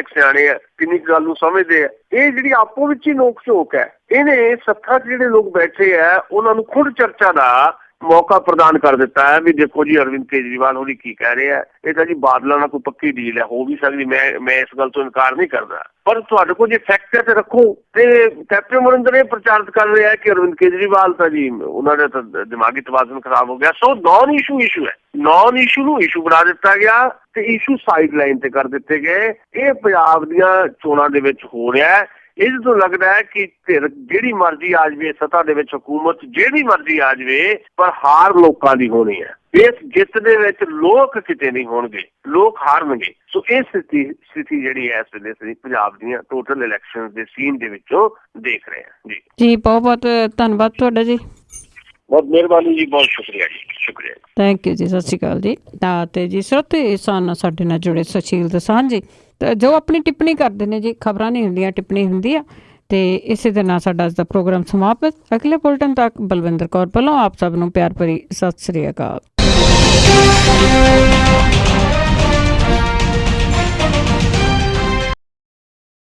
ਸਿਆਣੇ ਆ, ਕਿੰਨੀ ਗੱਲ ਨੂੰ ਸਮਝਦੇ ਆ। ਇਹ ਜਿਹੜੀ ਆਪੋ ਵਿੱਚ ਹੀ ਨੋਕ ਝੋਕ ਹੈ, ਇਹਨੇ ਸੱਥਾਂ 'ਚ ਜਿਹੜੇ ਲੋਕ ਬੈਠੇ ਆ ਉਹਨਾਂ ਨੂੰ ਖੁਦ ਚਰਚਾ ਦਾ ਮੌਕਾ ਪ੍ਰਦਾਨ ਕਰ ਦਿੱਤਾ ਹੈ ਵੀ ਦੇਖੋ ਜੀ ਅਰਵਿੰਦ ਕੇਜਰੀਵਾਲ ਹੋਣੀ ਕੀ ਕਹਿ ਰਹੇ ਆ। ਇਹ ਤਾਂ ਜੀ ਬਾਦਲਾਂ ਨਾਲ ਕੋਈ ਪੱਕੀ ਡੀਲ ਹੈ, ਹੋ ਵੀ ਸਕਦੀ, ਮੈਂ ਇਸ ਗੱਲ ਤੋਂ ਇਨਕਾਰ ਨਹੀਂ ਕਰਦਾ, ਪਰ ਤੁਹਾਡੇ ਕੋਲ ਜੇ ਫੈਕਟ ਹੈ ਤੇ ਰੱਖੋ। ਤੇ ਕੈਪਟਨ ਅਮਰਿੰਦਰ ਇਹ ਪ੍ਰਚਾਰਿਤ ਕਰ ਰਿਹਾ ਹੈ ਕਿ ਅਰਵਿੰਦ ਕੇਜਰੀਵਾਲ ਤਾਂ ਜੀ ਉਹਨਾਂ ਦਾ ਤਾਂ ਦਿਮਾਗੀ ਤਵਾਜ਼ਨ ਖਰਾਬ ਹੋ ਗਿਆ। ਸੋ ਨੌਨ ਇਸ਼ੂ ਹੈ, ਨੌਨ ਇਸ਼ੂ ਨੂੰ ਇਸ਼ੂ ਬਣਾ ਦਿੱਤਾ ਗਿਆ ਤੇ ਇਸ਼ੂ ਸਾਈਡ ਲਾਈਨ ਤੇ ਕਰ ਦਿੱਤੇ ਗਏ। ਇਹ ਪੰਜਾਬ ਦੀਆਂ ਚੋਣਾਂ ਦੇ ਵਿੱਚ ਹੋ ਰਿਹਾ ਹੈ। ਇਹਦੇ ਤੋਂ ਲੱਗਦਾ ਹੈ ਕਿ ਧਿਰ ਜਿਹੜੀ ਮਰਜ਼ੀ ਆ ਜਾਵੇ ਸੱਤਾ ਦੇ ਵਿੱਚ, ਹਕੂਮਤ ਜਿਹੜੀ ਮਰਜ਼ੀ ਆ ਜਾਵੇ, ਪਰ ਹਾਰ ਲੋਕਾਂ ਦੀ ਹੋਣੀ ਹੈ। ਇਸ ਜਿੱਤ ਦੇ ਵਿੱਚ ਲੋਕ ਕਿਤੇ ਨਹੀਂ ਹੋਣਗੇ, ਲੋਕ ਹਾਰਨਗੇ। ਸੋ ਇਹ ਸਥਿਤੀ ਜਿਹੜੀ ਹੈ ਇਸ ਵੇਲੇ ਅਸੀਂ ਪੰਜਾਬ ਦੀਆਂ ਟੋਟਲ ਇਲੈਕਸ਼ਨ ਦੇ ਸੀਨ ਦੇ ਵਿੱਚੋਂ ਦੇਖ ਰਹੇ ਹਾਂ। ਜੀ ਬਹੁਤ ਬਹੁਤ ਧੰਨਵਾਦ ਤੁਹਾਡਾ ਜੀ। ਬਹੁਤ ਮਿਹਰਬਾਨੀ ਜੀ, ਬਹੁਤ ਸ਼ੁਕਰੀਆ ਜੀ, ਸ਼ੁਕਰੀਆ। ਥੈਂਕ ਯੂ ਜੀ, ਸਤਿ ਸ਼੍ਰੀ ਅਕਾਲ ਜੀ। ਤੇ ਜੀ ਸਰੋਤੇ ਸਨ ਸਾਡੇ ਨਾਲ ਜੁੜੇ ਸੁਸ਼ੀਲ ਦਸਾਂਝ ਜੀ, ਜੋ ਆਪਣੀ ਟਿੱਪਣੀ ਕਰਦੇ ਨੇ ਜੀ, ਖਬਰਾਂ ਨਹੀਂ ਹੁੰਦੀਆਂ, ਟਿੱਪਣੀ ਹੁੰਦੀ ਆ। ਤੇ ਇਸੇ ਦੇ ਨਾਲ ਸਾਡਾ ਅੱਜ ਦਾ ਪ੍ਰੋਗਰਾਮ ਸਮਾਪਤ। ਅਗਲੇ ਬੁਲਟਨ ਤੱਕ ਬਲਵਿੰਦਰ ਕੌਰ ਵੱਲੋਂ ਆਪ ਸਭ ਨੂੰ ਪਿਆਰ ਭਰੀ ਸਤਿ ਸ਼੍ਰੀ ਅਕਾਲ।